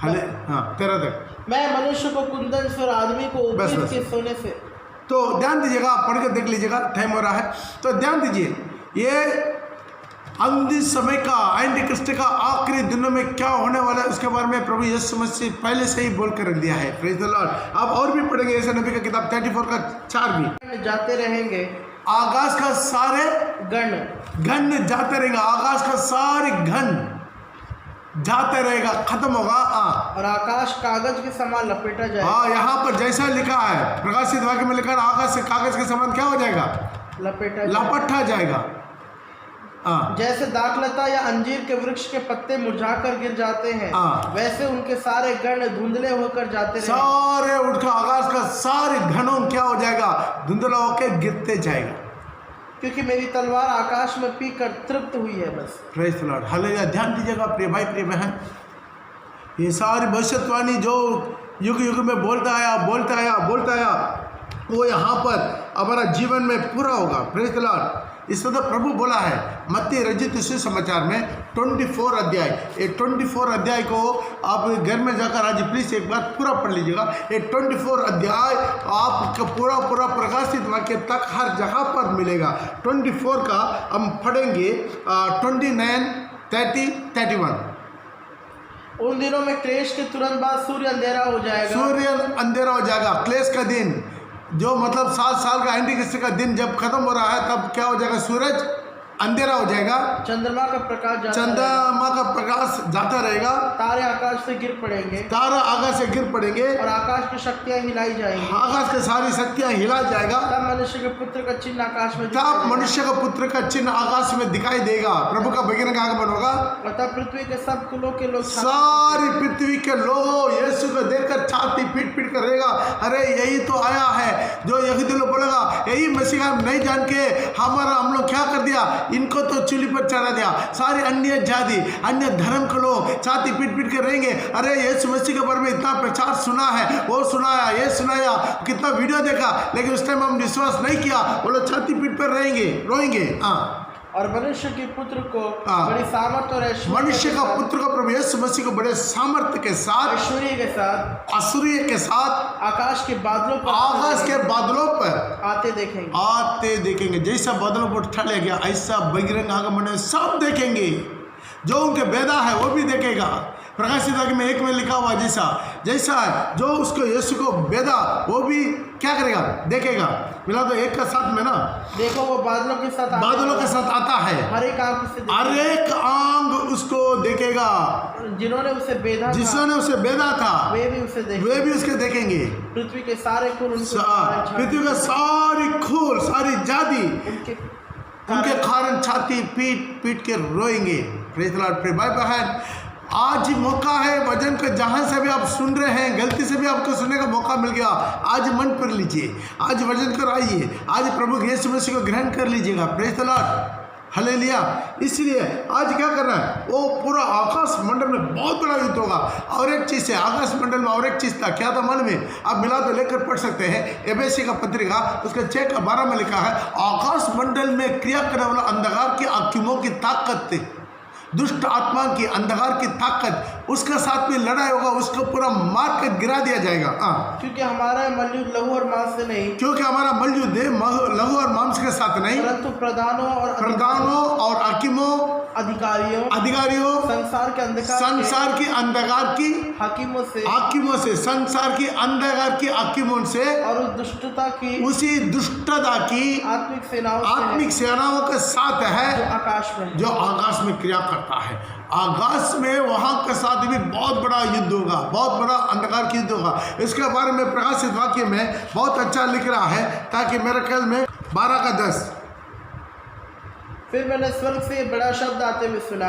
हले, हाँ, 13 तक। मैं मनुष्य को कुंदन से और आदमी को उपीत के सोने से। तो ध्यान दीजिएगा, आप पढ़ के देख लीजिएगा, टाइम हो रहा है। तो ध्यान दीजिए, ये अंतिम समय का, एंटी क्रिस्ट का आखिरी दिनों में क्या होने वाला है उसके बारे में प्रभु यीशु मसीह पहले से ही बोल कर रख दिया है। Praise the Lord. आप और भी पढ़ेंगे ऐसे नबी का किताब 34 का 4 भी, जाते रहेंगे आकाश का सारे गण जाते रहेंगे, आकाश का सारे घन जाते रहेगा, खत्म होगा। और आकाश कागज के समान लपेटा जाएगा। हाँ, यहाँ पर जैसा लिखा है प्रकाशित वाक्य में लिखा है, आकाश से कागज के समान क्या हो जाएगा, लपटा जाएगा। जैसे दाखलता या अंजीर के वृक्ष के पत्ते मुरझाकर गिर जाते हैं, वैसे उनके सारे गण धुंधले होकर जाते रहेंगे। सारे उनका आकाश का सारे घनों क्या हो जाएगा, धुंधला होकर गिरते जाएगा, क्योंकि मेरी तलवार आकाश में पीकर तृप्त हुई है। बस प्रेज द लॉर्ड, हालेलुया। ध्यान दीजिएगा प्रिय भाई प्रिय बहन, ये सारी भविष्यवाणी जो युग युग में बोलता आया, वो यहाँ पर हमारा जीवन में पूरा होगा। Praise the Lord. इससे तो प्रभु बोला है मत्ती रचित सुसमाचार में 24 अध्याय, ये 24 अध्याय को आप घर में जाकर आज प्लीज एक बार पूरा पढ़ लीजिएगा। ये 24 अध्याय आपका पूरा पूरा प्रकाशित वाक्य तक हर जगह पर मिलेगा। 24 का हम पढ़ेंगे 29, 30, 31। उन दिनों में क्लेश के तुरंत बाद सूर्य अंधेरा हो जाएगा। सूर्य अंधेरा हो जाएगा। क्लेश का दिन जो मतलब 7 साल का एंटीक्रिस्ट का दिन जब खत्म हो रहा है तब क्या हो जाएगा? सूरज अंधेरा हो जाएगा, चंद्रमा का प्रकाश जाता रहेगा, तारे आकाश से गिर पड़ेंगे, तारा आकाश से गिर पड़ेंगे और आकाश की शक्तियां हिलाई जाएंगी, आकाश की सारी शक्तियां हिला जाएगा। तब मनुष्य के पुत्र का चिन्ह आकाश में दिखाई देगा। प्रभु का बहिरंग आगमन होगा और तब पृथ्वी के सब कुलों के लोग, सारी पृथ्वी के लोग यीशु को देखकर छाती पीट पीट कर रहेगा, अरे यही तो आया है जो यहूदी लोग बोलेगा यही मसीहा नहीं जान के हम लोग क्या कर दिया, इनको तो चूल्ही पर चढ़ा दिया। सारे अन्य जाति अन्य धर्म के लोग छाती पीट पीट के रहेंगे, अरे यीशु मसीह के बारे में इतना प्रचार सुना है, वो सुनाया, ये सुनाया, कितना वीडियो देखा, लेकिन उस टाइम हम विश्वास नहीं किया। वो लोग छाती पीट पर रहेंगे, रोएंगे। और मनुष्य के पुत्र को बड़ी सामर्थ और मनुष्य का पुत्र को प्रभु यीशु मसीह को बड़े सामर्थ्य के साथ, ऐश्वर्य के साथ आकाश के बादलों पर आते देखेंगे। जैसा बादलों पर उठा लिया गया ऐसा बहिरंग आगमन में सब देखेंगे। जो उनके बेदा है वो भी देखेगा। प्रकाशित वाक्य में 1 में लिखा हुआ जैसा है जो उसको यीशु को बेदा वो भी क्या करेगा? देखेगा। मिला तो 1 का 7 में ना, देखो वो बादलों के साथ आता है, हर एक आंग उसको देखेगा। जिन्होंने उसे बेदा था वे भी उसके देखेंगे। पृथ्वी के सारे खून, पृथ्वी के सारी खून, सारी जाति उनके कारण छाती पीट पीट के रोएंगे। Praise the Lord. भाई बहन, आज मौका है वचन को जहाँ से भी आप सुन रहे हैं, गलती से भी आपको सुनने का मौका मिल गया, आज मन पर लीजिए, आज वचन कर आइए, आज प्रभु यीशु मसीह को ग्रहण कर लीजिएगा। Praise the lord, hallelujah. इसलिए आज क्या करना है, वो पूरा आकाश मंडल में बहुत बड़ा युद्ध होगा। और एक चीज़ है, आकाश मंडल में और एक चीज़ था, क्या था मालूम है? आप मिला तो लेकर पढ़ सकते हैं। एफएसी का पत्रिका उसका 6 का 12 में लिखा है, आकाश मंडल में क्रिया करने वाला अंधकार की आत्माओं की ताकत, दुष्ट आत्मा की, अंधकार की ताकत, उसके साथ में लड़ाई होगा, उसको पूरा मार कर गिरा दिया जाएगा। क्योंकि हमारा मलयुद्ध लहू और मांस से नहीं, क्योंकि हमारा मलयुद्ध लहू और मांस के साथ नहीं, परंतु प्रधानों और हाकिमों, अधिकारियों, संसार की अंधकार की हाकिमों से, संसार की अंधकार की हाकिमों से, और उसी दुष्टता की आत्मिक सेनाओं के साथ है जो आकाश में क्रिया करता है। आकाश में वहां के साथ भी बहुत बड़ा युद्ध होगा, बहुत बड़ा अंधकार की युद्ध होगा। इसके बारे में प्रकाशित वाक्य में बहुत अच्छा लिख रहा है, ताकि मेरे ख्याल में 12 का 10। फिर मैंने स्वर्ग से बड़ा शब्द आते हुए सुना,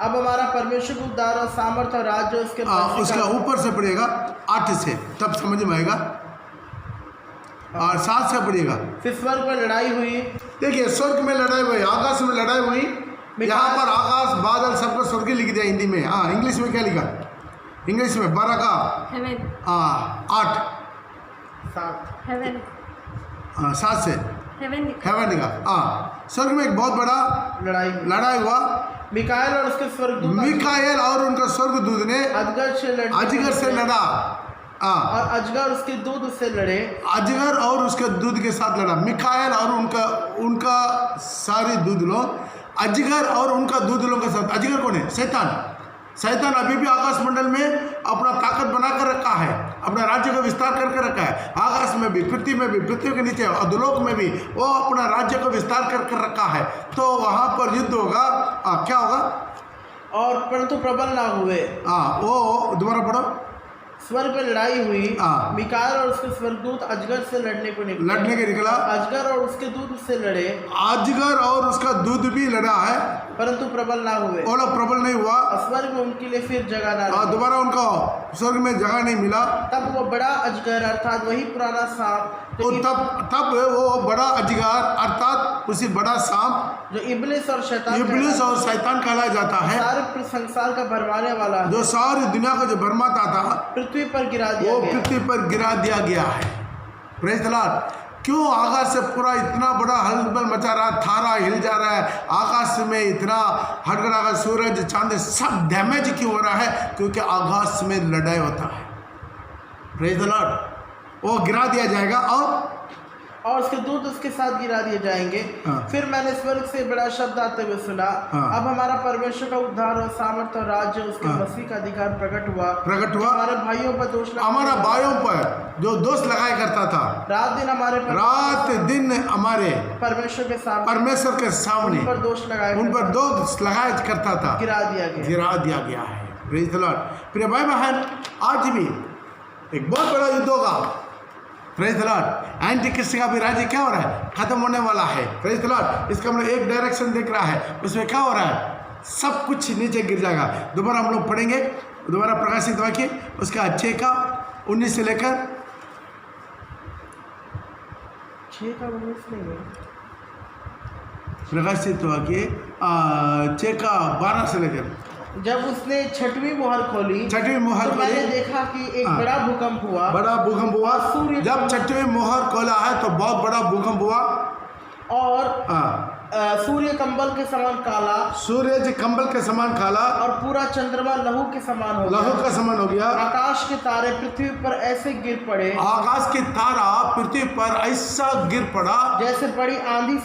अब हमारा परमेश्वर को उद्धार और सामर्थ और राज्य उसका ऊपर से पड़ेगा 8 से, तब समझ में आएगा, और 7 से पड़ेगा। फिर स्वर्ग में लड़ाई हुई। देखिए, स्वर्ग में लड़ाई हुई, आकाश में लड़ाई हुई। यहाँ पर आकाश बादल सबको स्वर्ग लिख दिया हिंदी में। इंग्लिश में क्या लिखा? इंग्लिश में 12 का 8 7 से हेवन लिखा। स्वर्ग में एक बहुत बड़ा लड़ाई हुआ। मिकाएल और उनका स्वर्गदूत ने अजगर से लड़ा, और अजगर उसके दूध से लड़े। अजगर और उसके दूध के साथ लड़ा। मिकाएल और उनका सारे दूध लोग, अजगर और उनका दूध लोगों के साथ। अजगर कौन है? शैतान अभी भी आकाश मंडल में अपना ताकत बना कर रखा है, अपना राज्य का विस्तार करके रखा है। आकाश में भी, पृथ्वी में भी, पृथ्वी के नीचे अधोलोक में भी वो अपना राज्य का विस्तार करके रखा है। तो वहां पर युद्ध होगा। क्या होगा? और परंतु प्रबल ना हुए। वो दोबारा पढ़ो। स्वर्ग में लड़ाई हुई। मिकाएल और उसके स्वर्गदूत अजगर से लड़ने के निकला। अजगर और उसके दूध से लड़े। अजगर और उसका दूध भी लड़ा है, परंतु प्रबल ना हुए। वो लोग प्रबल नहीं हुआ। स्वर्ग में उनके लिए फिर जगह ना, दोबारा उनको स्वर्ग में जगह नहीं मिला। तब वो बड़ा अजगर अर्थात वही पुराना सांप, तब वो बड़ा अजगर अर्थात उसी बड़ा सांप जो इब्लिस और शैतान कहलाया जाता है, सारे संसार का भरमाने वाला, जो सारी दुनिया का जो भरमाता था, पृथ्वी पर गिरा दिया गया है। Praise the Lord. क्यों आकाश से पूरा इतना बड़ा हलचल मचा रहा, थारा हिल जा रहा है, आकाश में इतना हड़गड़ा, सूरज चांद सब डैमेज क्यों हो रहा है? क्योंकि आकाश में लड़ाई होता है। Praise the Lord. वो गिरा दिया जाएगा और उसके दूत उसके साथ गिरा दिए जाएंगे। फिर मैंने स्वर्ग से बड़ा शब्द आते हुए सुना, अब हमारा परमेश्वर का उद्धार और सामर्थ्य और राज्य उसके मसीह का अधिकार प्रकट हुआ। हमारे भाइयों पर दोष, हमारा भाइयों पर जो दोष लगाया करता था, रात दिन हमारे परमेश्वर के सामने उन पर दोष लगाया करता था, गिरा दिया गया है। Praise the Lord. प्रिय भाई बहन, आज भी एक बहुत बड़ा युद्ध होगा। Praise the lord. Antichrist का भी राज्य क्या हो रहा है? खत्म होने वाला है। Praise the Lord. इसका मतलब एक डायरेक्शन दिख रहा है, उसमें क्या हो रहा है? सब कुछ नीचे गिर जाएगा। दोबारा हम लोग पढ़ेंगे, दोबारा प्रकाशित वाक्य उसका 6 का 19 से लेकर 6 का 19 नहीं है, प्रकाशित वाक्य 6 का 12 से लेकर। जब उसने छठवीं मोहर खोली तो मैंने देखा कि एक बड़ा भूकंप हुआ। जब छठवीं मोहर खोला है तो बहुत बड़ा भूकंप हुआ और सूर्य कंबल के समान काला, सूर्य कंबल के समान काला और पूरा चंद्रमा लहू के समान हो गया। आकाश के तारे पृथ्वी पर ऐसे गिर पड़े, आकाश के तारा पृथ्वी पर ऐसा गिर पड़ा जैसे बड़ी आंधी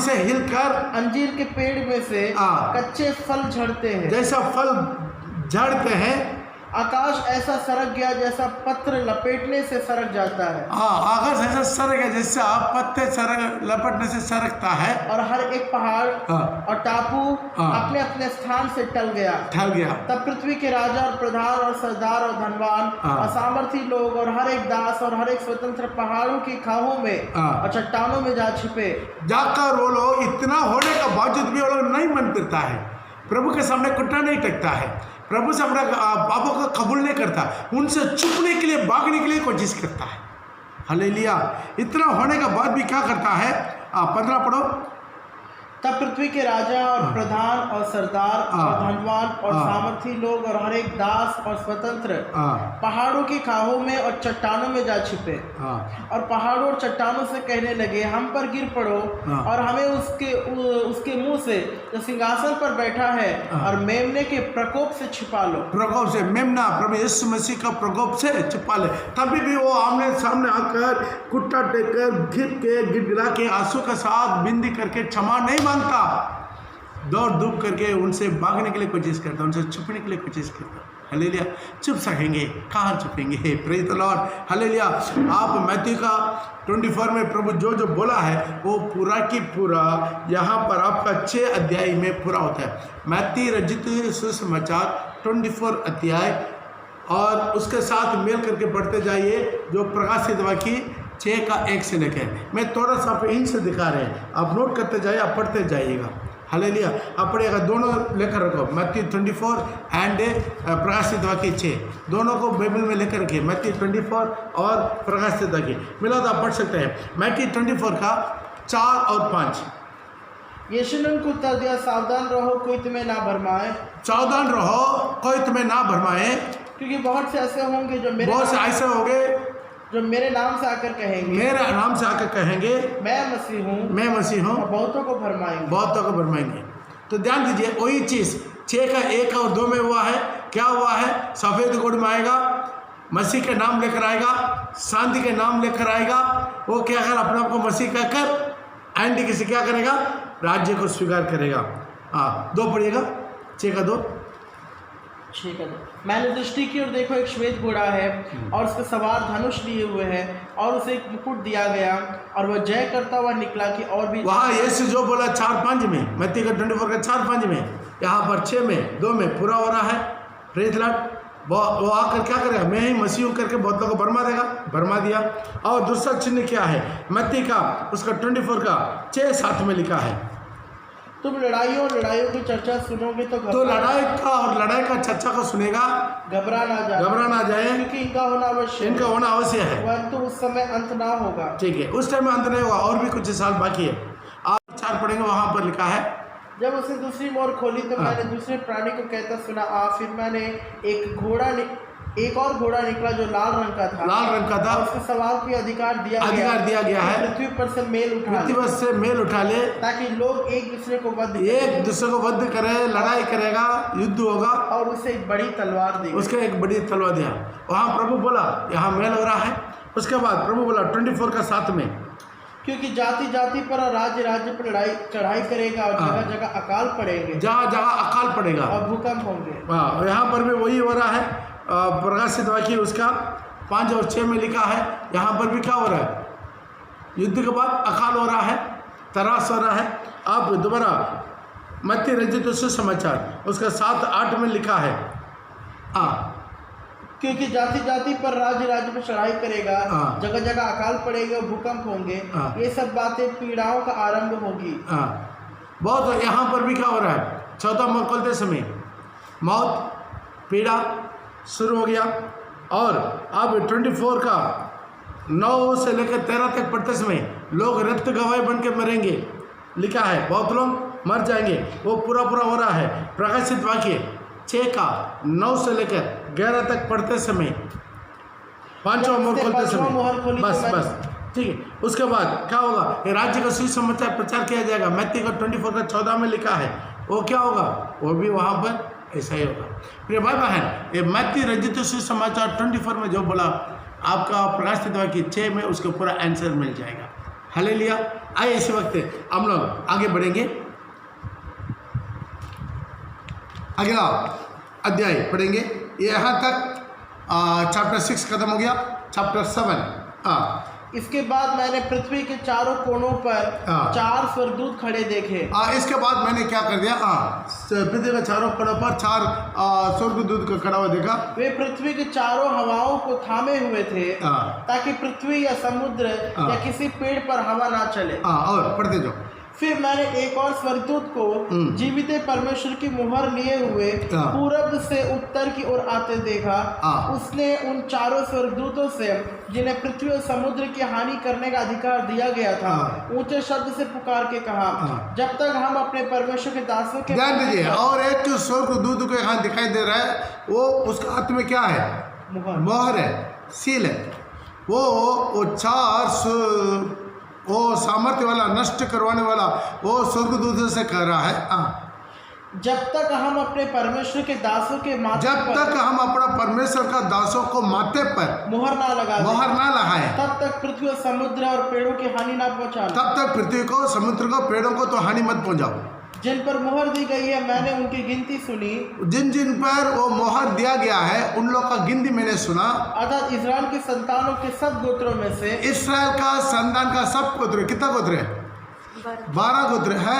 से हिलकर अंजीर के पेड़ में से कच्चे फल झड़ते हैं, जैसा फल झड़ते हैं। आकाश ऐसा सरक गया जैसा पत्र लपेटने से सरक जाता है। आकाश ऐसा सरक गया जैसा पत्ते लपेटने से सरकता है। और हर एक पहाड़ और टापू अपने अपने स्थान से टल गया। तब पृथ्वी के राजा और प्रधान और सरदार और धनवान और सामर्थी लोग और हर एक दास और हर एक स्वतंत्र पहाड़ों की खाहों में और चट्टानों में जा छिपे। जाकर वो लोग इतना होने का बावजूद भी वो लोग नहीं मन करता है, प्रभु के सामने घुटना नहीं टेकता है, प्रभु से अपना पापों का कबूल नहीं करता, उनसे छुपने के लिए भागने के लिए कोशिश करता है। हालेलुया। इतना होने का बाद भी क्या करता है? 15 पढ़ो। तब पृथ्वी के राजा और प्रधान और सरदार और धनवान और सामर्थी लोग और हर एक दास और स्वतंत्र पहाड़ों की खाहों में और चट्टानों में जा छिपे और पहाड़ों और चट्टानों से कहने लगे, हम पर गिर पड़ो और हमें उसके मुंह से जो सिंहासन पर बैठा है और मेमने के प्रकोप से छिपा लो। प्रकोप से, मेमना प्रभु यीशु मसीह का प्रकोप से छिपा ले। तभी भी वो आमने सामने आकर कुट्टा टेकर गिड़गिड़ा के आंसू का साथ बिंदी करके क्षमा नहीं मांगता, दौड़ धूप करके उनसे भागने के लिए कोशिश करता, उनसे छुपने के लिए कोशिश करता। हालेलुया। छुप सकेंगे? कहाँ छुपेंगे? Praise the lord. हालेलुया। आप मैथ्यू का 24 में प्रभु जो बोला है वो पूरा की पूरा यहाँ पर आपका 6 अध्याय में पूरा होता है। मैथ्यू रचित सुसमाचार 24 अध्याय और उसके साथ मेल करके पढ़ते जाइए जो प्रकाशित वाक्य 6 का 1 से लेकर। मैं थोड़ा सा आप इन से दिखा रहे हैं, आप नोट करते जाइए, आप पढ़ते जाइएगा। हालेलुया। आप पढ़िएगा, दोनों लेकर रखो, मैथ्यू 24 एंड प्रकाशित वाक्य 6 दोनों को बाइबल में लेकर रखिए। मैथ्यू 24 और प्रकाशित वाक्य मिला तो आप पढ़ सकते हैं। मैथ्यू 24 का 4 और 5। यीशु ने उनको उत्तर दिया, सावधान रहो, कोई तुम्हें ना भरमाए। सावधान रहो, कोई तुम्हें ना भरमाए, क्योंकि बहुत से ऐसे होंगे जो मेरे नाम से आकर कहेंगे, मैं मसीह हूँ, बहुतों को भरमाएंगे। तो ध्यान दीजिए, वही चीज़ 6 का 1 और 2 में हुआ है। क्या हुआ है? सफ़ेद घोड़े में आएगा, मसीह के नाम लेकर आएगा, शांति के नाम लेकर आएगा। वो क्या कर अपने आप को मसीह कहकर एंटी किसी क्या करेगा? राज्य को स्वीकार करेगा। 2 पढ़िएगा, 6 का 2। मैंने दृष्टि की और देखो एक श्वेत घोड़ा है और उसके सवार धनुष लिए हुए हैं और उसे एक मुकुट दिया गया और वह जय करता हुआ निकला कि और भी। वहाँ यीशु जो बोला 4-5 में, मैथ्यू का 24 का 4-5 में, यहाँ पर 6 में 2 में पूरा हो रहा है। Praise the Lord. वो आकर क्या करेगा? मैं ही मसीह हूँ करके बहुत लोगों को भरमा दिया। और दूसरा चिन्ह क्या है? मैथ्यू का उसका 24 का 6-7 में लिखा है, तुम लड़ाइयों की चर्चा सुनोगे तो लड़ाई का चर्चा को सुनेगा, घबरा ना जाए, क्योंकि इनका होना अवश्य है, परंतु उस समय अंत ना होगा। ठीक है, उस टाइम में अंत नहीं होगा, और भी कुछ साल बाकी है। आप 4 पढ़ेंगे, वहाँ पर लिखा है, जब उसने दूसरी मोहर खोली तो मैंने दूसरे प्राणी को कहता सुना, फिर मैंने एक घोड़ा एक और घोड़ा निकला जो लाल रंग का था, लाल रंग का था, और उसके सवार को अधिकार दिया गया है पृथ्वी पर से मेल उठा ले, ताकि लोग एक दूसरे को वध करे, लड़ाई करेगा, युद्ध होगा, और उसे एक बड़ी तलवार दी, उसके एक बड़ी तलवार दिया। वहाँ प्रभु बोला यहाँ मेल हो रहा है। उसके बाद प्रभु बोला 24 का 7 में, क्योंकि जाति जाति पर और राज्य राज्य पर चढ़ाई करेगा, और जगह जगह अकाल पड़ेंगे, जगह जगह अकाल पड़ेगा और भूकंप होंगे। यहाँ पर भी वही हो रहा है। प्रकाशित वाक्य उसका 5 और 6 में लिखा है। यहाँ पर भी क्या हो रहा है? युद्ध के बाद अकाल हो रहा है, तरास हो रहा है। आप दोबारा मत्ती रचित सुसमाचार उसका 7-8 में लिखा है। क्योंकि जाति जाति पर राज्य राज्य पर चढ़ाई करेगा, जगह जगह अकाल पड़ेगा और भूकंप होंगे, ये सब बातें पीड़ाओं का आरंभ होगी। बहुत यहाँ पर भी क्या हो रहा है? 14 मौत खोलते समय मौत पीड़ा शुरू हो गया। और अब 24 का 9 से लेकर 13 तक पढ़ते समय लोग रक्त गवाही बन के मरेंगे लिखा है। बहुत लोग मर जाएंगे, वो पूरा हो रहा है। प्रकाशित वाक्य 6 का 9 से लेकर 11 तक पढ़ते समय 5वां मोहर खोलते समय बस ठीक है। उसके बाद क्या होगा? ये राज्य का सुसमाचार प्रचार किया जाएगा। मत्ती का 24 का 14 में लिखा है। वो क्या होगा? वो भी वहाँ पर ऐसा ही होगा। प्रिय भाई बहन, ये मत्ती रचित सुसमाचार 24 में जो बोला आपका प्रकाशित वाक्य 6 में उसको पूरा आंसर मिल जाएगा। हालेलुया। आइए इसी वक्त हम लोग आगे बढ़ेंगे। अगला अध्याय पढ़ेंगे। यहाँ तक चैप्टर 6 खत्म हो गया। चैप्टर 7 इसके बाद मैंने पृथ्वी के चारों कोनों पर 4 स्वर्गदूत खड़े देखे। इसके बाद मैंने क्या कर दिया? पृथ्वी के चारों कोनों पर 4 स्वर्गदूत को खड़ा हुआ देखा। वे पृथ्वी के चारों हवाओं को थामे हुए थे, ताकि पृथ्वी या समुद्र या किसी पेड़ पर हवा ना चले। और पढ़ते जाओ। फिर मैंने एक और स्वर्गदूत को जीवित परमेश्वर की मुहर लिए हुए पूरब से उत्तर की ओर आते देखा। उसने उन 4 स्वर्गदूतों से, जिन्हें पृथ्वी और समुद्र की हानि करने का अधिकार दिया गया था, ऊंचे शब्द से पुकार के कहा, जब तक हम अपने परमेश्वर के दासों के। ध्यान दीजिए। और एक स्वर्गदूत को यहाँ दिखाई दे रहा है, वो उसका हाथ में क्या है? मोहर है, सील है। वो 4 वो सामर्थ्य वाला, नष्ट करवाने वाला वो स्वर्गदूत से कह रहा है। जब तक हम अपने परमेश्वर के दासों के माथे जब तक हम अपना परमेश्वर का दासों को माथे पर मोहर ना लगाए, तब तक पृथ्वी और समुद्र और पेड़ों की हानि ना पहुंचाओ। तब तक पृथ्वी को, समुद्र को, पेड़ों को तो हानि मत पहुंचाओ। जिन पर मोहर दी गई है मैंने उनकी गिनती सुनी। जिन पर वो मोहर दिया गया है उन लोग का गिनती मैंने सुना। अर्थात इस्राएल के संतानों के सब गोत्रों में से, इस्राएल का संतान का सब गोत्र, कितना गोत्र है? 12 गोत्र है।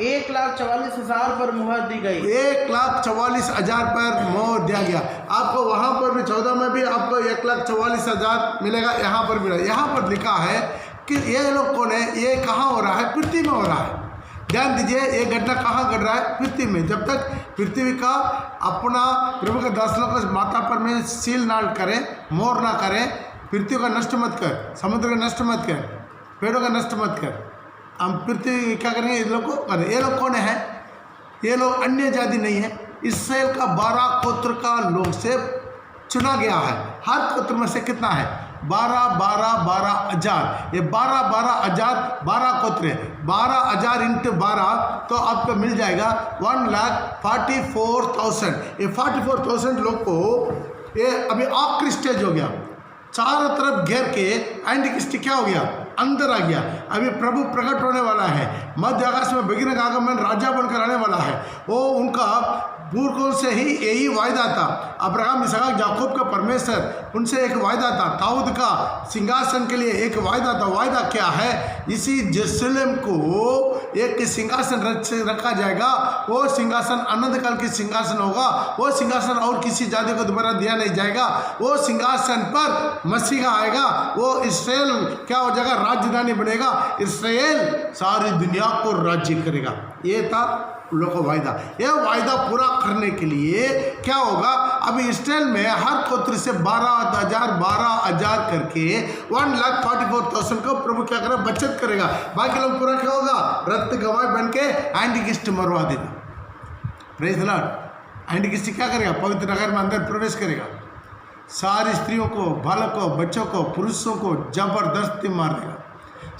1,44,000 पर मुहर दी गई। 1,44,000 पर मोहर दिया गया। आपको वहाँ पर भी 14 में भी आपको 1,44,000 मिलेगा। यहाँ पर भी यहाँ पर लिखा है कि ये लोग कौन है? ये कहाँ हो रहा है? पृथ्वी में हो रहा है। ध्यान दीजिए, ये घटना कहाँ घट रहा है? पृथ्वी में। जब तक पृथ्वी का अपना प्रभु के दासों को माथा पर में सील ना करें, मोहर ना करें, पृथ्वी का नष्ट मत कर, समुद्र का नष्ट मत कर, पेड़ों का नष्ट मत कर, हम पृथ्वी क्या करेंगे? ये लोग को करें। ये लोग कौन है? ये लोग अन्य जाति नहीं है, इस्राएल का 12 गोत्र का लोग से चुना गया है। हर गोत्र में से कितना है? 12,000। ये 12,000 12 गोत्र है। 12,000 × 12 तो आपको मिल जाएगा 1,44,000। ये 44,000 लोग को ये अभी आखिरी स्टेज हो गया। चारों तरफ घेर के एंटी क्या हो गया? अंदर आ गया। अभी प्रभु प्रकट होने वाला है। मध्य आकाश में भगीरथ आगमन राजा बनकर आने वाला है। वो उनका पूर्वों से ही यही वायदा था। अब्राहम, इसहाक, याकूब का परमेश्वर, उनसे एक वायदा था। दाऊद का सिंहासन के लिए एक वायदा था। वायदा क्या है? इसी यरूशलेम को एक सिंहासन रखा जाएगा। वो सिंहासन अनंत काल की सिंहासन होगा। वो सिंहासन और किसी जाति को दोबारा दिया नहीं जाएगा। वो सिंहासन पर मसीहा आएगा। वो इस्राएल क्या हो जाएगा? राजधानी बनेगा। इस्राएल सारी दुनिया को राज्य करेगा। ये था लोगों का वायदा। यह वायदा पूरा करने के लिए क्या होगा? अभी इस्राएल में हर गोत्र से 12,000 करके 1,44,000 को प्रभु क्या करेगा? बचत करेगा। बाकी लोग पूरा क्या होगा? रक्त गवाह बन के एंटीक्रिस्ट मरवा देगा। Praise the Lord. एंटीक्रिस्ट क्या करेगा? पवित्र नगर में अंदर प्रवेश करेगा। सारी स्त्रियों को, बालकों, बच्चों को, पुरुषों को जबरदस्ती मार देगा।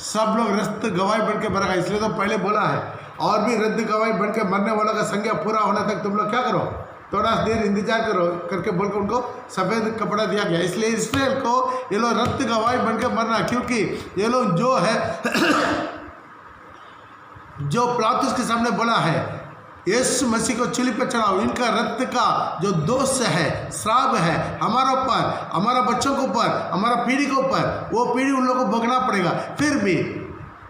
सब लोग रक्त गवाही बन के मरेगा। इसलिए तो पहले बोला है, और भी रद्द गवाही बन के मरने वालों का संज्ञा पूरा होने तक तुम लोग क्या करो, थोड़ा देर इंतजार करो करके बोलकर उनको सफ़ेद कपड़ा दिया गया। इसलिए इसराइल को ये लोग रक्त गवाही बन के मरना, क्योंकि ये लोग जो है जो पिलातुस के सामने बोला है यीशु मसीह को चूल्हे पर चढ़ाओ, इनका रक्त का जो दोष है, श्राप है हमारा ऊपर, हमारा बच्चों के ऊपर, हमारा पीढ़ी के ऊपर, वो पीढ़ी उन लोगों को भोगना पड़ेगा। फिर भी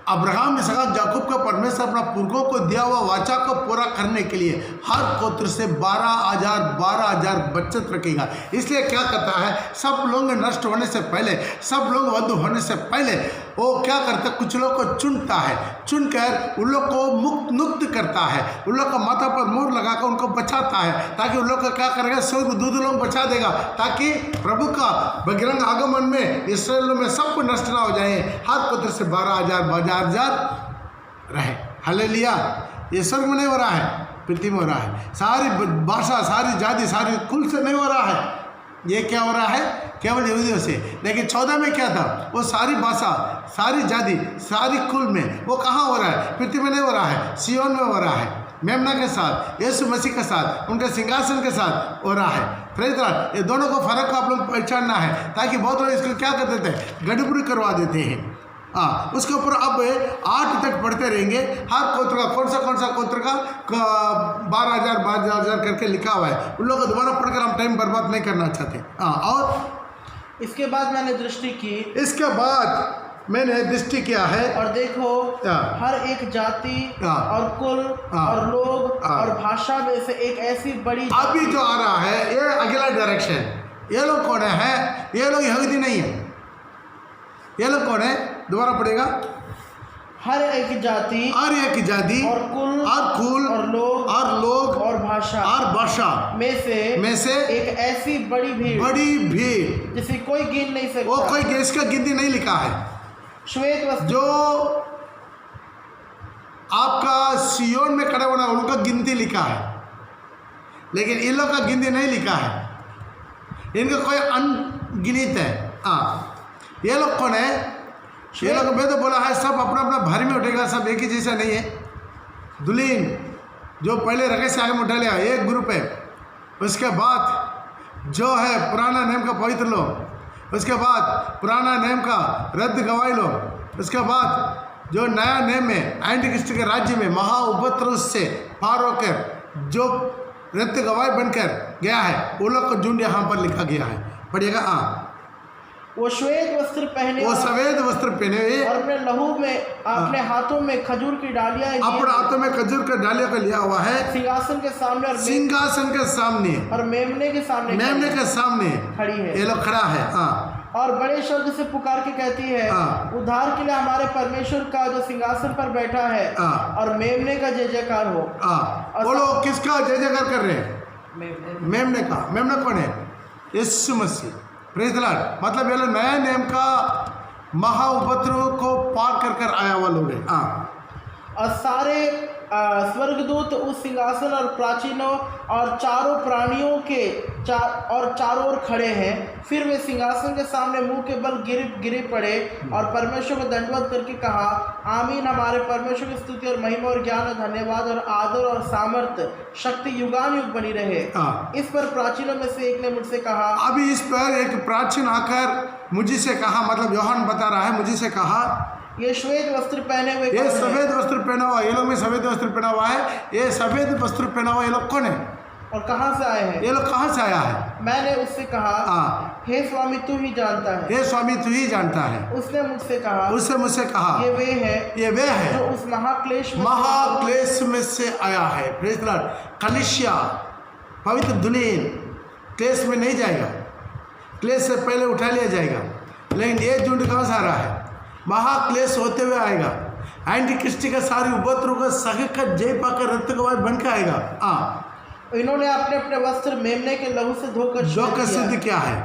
अब्राहम, इसहाक, याकूब का परमेश्वर अपना पुरखों को दिया हुआ वाचा को पूरा करने के लिए हर गोत्र से 12,000 बचत रखेगा। इसलिए क्या करता है, सब लोग नष्ट होने से पहले, सब लोग वध होने से पहले वो क्या करता है, कुछ लोग को चुनता है, चुनकर उन लोग को मुक्त करता है, उन लोग का माथा पर मोहर लगाकर उनको बचाता है, ताकि उन लोग का क्या करेगा, स्वर्ग दूध लोग बचा देगा, ताकि प्रभु का बहिरंग आगमन में इसराइल में सब कुछ नष्ट ना हो जाए। हर पुत्र से 12,000 रहे। हालेलुया। ये स्वर्ग में नहीं हो रहा है, पृथ्वी में हो रहा है। सारी भाषा, सारी जाति, सारी कुल से नहीं हो रहा है। ये क्या हो रहा है, केवल यहूदियों से। लेकिन 14 में क्या था, वो सारी भाषा, सारी जाति, सारी कुल में, वो कहाँ हो रहा है, पृथ्वी में नहीं हो रहा है, सियोन में हो रहा है, मेमना के साथ, यीशु मसीह के साथ, उनके सिंहासन के साथ हो रहा है। Praise the Lord. ये दोनों को फर्क को आप लोग पहचानना है, ताकि बहुत लोग इसको क्या कर देते हैं, गड़बड़ी करवा देते हैं। उसके ऊपर अब 8 तक पढ़ते रहेंगे। हर गोत्र का कौन सा गोत्र का 12,000 करके लिखा हुआ है। उन लोगों को दोबारा पढ़कर हम टाइम बर्बाद नहीं करना चाहते। और इसके बाद मैंने दृष्टि की, इसके बाद मैंने दृष्टि किया है, और देखो हर एक जाति और कुल और लोग और भाषा में से एक ऐसी बड़ी, अभी जो आ रहा है ये अगला डायरेक्शन। ये लोग कौन है, ये लोग यहूदी नहीं है। ये लोग कौन है, दोबारा पढ़ेगा, हर एक जाति और कुल और लोग और भाषा में से एक ऐसी बड़ी भीड़ जिसे कोई गिन नहीं सकता। वो कोई गैस का गिनती नहीं लिखा है। श्वेत वस्त्र जो आपका सियोन में खड़ा होना, उनका गिनती लिखा है, लेकिन इन लोग का गिनती नहीं लिखा है। इनका कोई अनगिनित है। ये लोग कौन है, ये लोग मैं तो बोला है सब अपना अपना भारी में उठेगा, सब एक ही जैसा नहीं है। दुल्हीन जो पहले रखे से आगे में उठा लिया, एक ग्रुप है। उसके बाद जो है पुराना नेम का पवित्र लोग, उसके बाद पुराना नेम का रद्द गवाही लोग, उसके बाद जो नया नेम में एंटी क्रिस्ट के राज्य में महा उपद्रव से पार होकर जो रद्द गवाही बनकर गया है, वो लोग को झुंड यहाँ पर लिखा गया है। पढ़िएगा। वो श्वेत वस्त्र पहने, वो सफेद वस्त्र पहने हुए, और अपने लहू में, अपने हाथों में खजूर की डालियां, अपने हाथों में खजूर की डालियां को लिया हुआ है, सिंहासन के सामने और मेमने के सामने खड़ी है। ये लोग खड़ा है। और बड़े शब्द से पुकार के कहती है, उद्धार के लिए हमारे परमेश्वर का जो सिंहासन पर बैठा है और मेमने का जय जयकार हो। वो लोग किसका जय जयकार कर रहे हैं, मेमने का। मेमना कौन है, यीशु मसीह। Praise the lord. मतलब ये लोग नया नेम का महा उपद्रव को पार कर कर आया हुआ लोग हैं। और सारे स्वर्गदूत उस सिंहासन और प्राचीनों और चारों प्राणियों के चारों ओर खड़े हैं। फिर वे सिंहासन के सामने मुंह के बल गिरे पड़े और परमेश्वर को दंडवत करके कहा, आमीन। हमारे परमेश्वर की स्तुति और महिमा और ज्ञान और धन्यवाद और आदर और सामर्थ्य शक्ति युगान युग बनी रहे। इस पर प्राचीनों में से एक ने मुझसे कहा, अभी इस पर एक प्राचीन आकर मुझे से कहा, मतलब यूहन्ना बता रहा है, मुझे से कहा, ये श्वेत वस्त्र पहने हुए, ये सफेद वस्त्र पहना हुआ, ये लोग में सफेद वस्त्र पहना हुआ है, ये सफेद वस्त्र पहना हुआ ये लोग कौन है और कहाँ से आए हैं, ये लोग कहाँ से आया है? मैंने उससे कहा, हे स्वामी तू ही जानता है। हे स्वामी तू ही जानता है। उसने मुझसे कहा, ये वे है जो उस महाक्लेश में से आया है। Praise the Lord. कलीसिया पवित्र दुल्हीन क्लेश में नहीं जाएगा, क्लेश से पहले उठा लिया जाएगा। लेकिन ये झुंड कहाँ से आ रहा है, महाक्लेश होते हुए आएगा। एंटी क्रिस्ट का सारी उपद्रव का सह कर जय पाकर रक्त गवाही बन के आएगा। इन्होंने अपने अपने वस्त्र मेमने के लहू से धोकर सिद्ध किया है।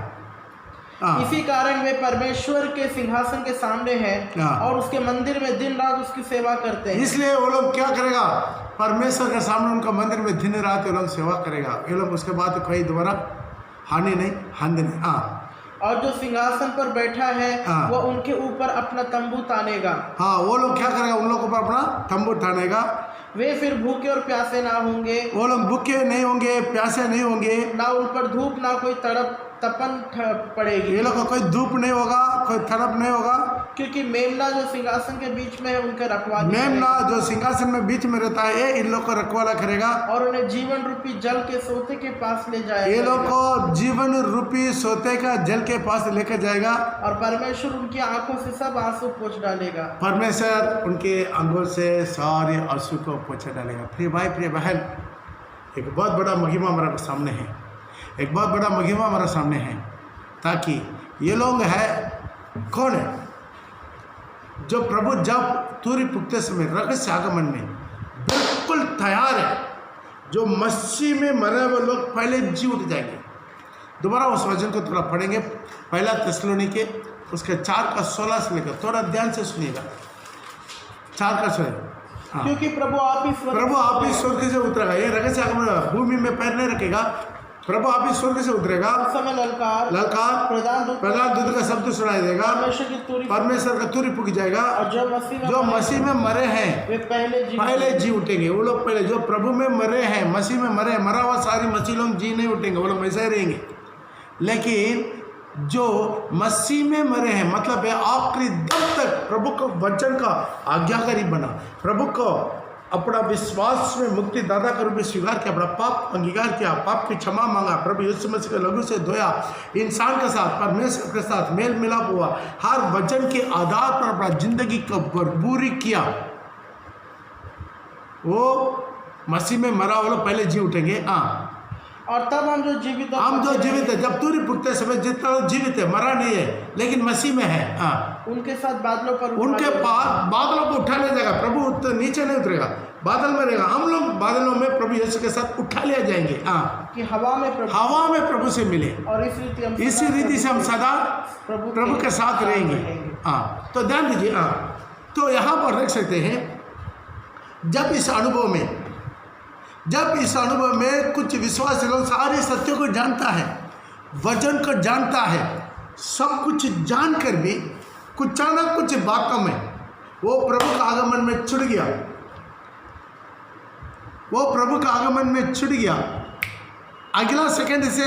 इसी कारण वे परमेश्वर के सिंहासन के सामने हैं और उसके मंदिर में दिन रात उसकी सेवा करते हैं। इसलिए वो लोग क्या करेगा, परमेश्वर के सामने उनका मंदिर में दिन रात ये लोग सेवा करेगा। ये लोग उसके बाद कहीं दोबारा हानि नहीं, हानि नहीं। हाँ, और जो सिंहासन पर बैठा है वह उनके ऊपर अपना तंबू तानेगा। हाँ, वो लोग क्या करेगा? उन लोगों पर अपना तंबू तानेगा। वे फिर भूखे और प्यासे ना होंगे। वो लोग भूखे नहीं होंगे, प्यासे नहीं होंगे। ना उन पर धूप ना कोई तपन पड़ेगी। ये लोग को कोई धूप नहीं होगा, कोई तड़प नहीं होगा, क्योंकि मेमना जो सिंहासन के बीच में है उनका रखवाली मेमना जो सिंहासन में बीच में रहता है, इन लोग को रखवाला करेगा और उन्हें जीवन रूपी जल के सोते के पास ले जाएगा। ये लोग को जीवन रूपी सोते का जल के पास लेकर जाएगा और परमेश्वर उनकी आंखों से सब आंसू पोंछ डालेगा। परमेश्वर उनके आंखों से सारे आंसू को पोंछ डालेगा। प्रिय भाई, प्रिय बहन, एक बहुत बड़ा महिमा हमारे सामने है, एक बहुत बड़ा महिमा हमारे सामने है। ताकि ये लोग है कौन है? जो प्रभु जब तुरी पुगते समय रहस्य आगमन में बिल्कुल तैयार है, जो मसीह में मरे हुए लोग पहले जी उठ जाएंगे। दोबारा उस वचन को थोड़ा पढ़ेंगे, पहला थिस्सलुनीके उसके 4:16 से लेकर, थोड़ा ध्यान से सुनिएगा। 4:16। क्योंकि प्रभु आप ही स्वर्ग से उतरेगा। ये रहस्य आगमन भूमि में पैर नहीं रखेगा, प्रभु आप ही स्वर्ग से उतरेगा। समय ललकार प्रधान दूत का शब्द सुनाई देगा, परमेश्वर का तुरी पुग जाएगा। और जो मसीह में मरे हैं वे पहले जी उठेंगे। वो लोग पहले जो प्रभु में मरे हैं, मसीह में मरे हैं, मरा हुआ सारी मसीह लोग जी नहीं उठेंगे, वो लोग ऐसे ही रहेंगे। लेकिन जो मसीह में मरे हैं, मतलब है आखिरी दम तक प्रभु को वचन का आज्ञाकारी बना, प्रभु को अपना विश्वास में मुक्ति दाता के रूप में स्वीकार किया, अपना पाप अंगीकार किया, पाप की क्षमा मांगा, प्रभु यीशु मसीह के लहू से धोया, इंसान के साथ परमेश्वर के साथ मेल मिलाप हुआ, हर वचन के आधार पर अपना जिंदगी को बरबूरी किया, वो मसीह में मरा वाला पहले जी उठेंगे। हाँ, और तब हम जो जीवित है, जब तुरी पुगते समय जितना लोग जीवित है, मरा नहीं है लेकिन मसीह में है, हाँ, उनके साथ बादलों पर बादलों को उठा लिया जाएगा। प्रभु नीचे नहीं उतरेगा, बादल में रहेगा। हम लोग बादलों में प्रभु यीशु के साथ उठा लिया जाएंगे। हाँ, कि हवा में प्रभु से मिले, और इसी रीति से हम सदा प्रभु के साथ रहेंगे। हाँ, तो ध्यान दीजिए। हाँ, तो यहाँ पर देख सकते हैं, जब इस अनुभव में कुछ विश्वासी लोग सारे सत्यों को जानता है, वचन को जानता है, सब कुछ जानकर भी कुछ बातों में वो प्रभु का आगमन में छुट गया, अगला सेकंड से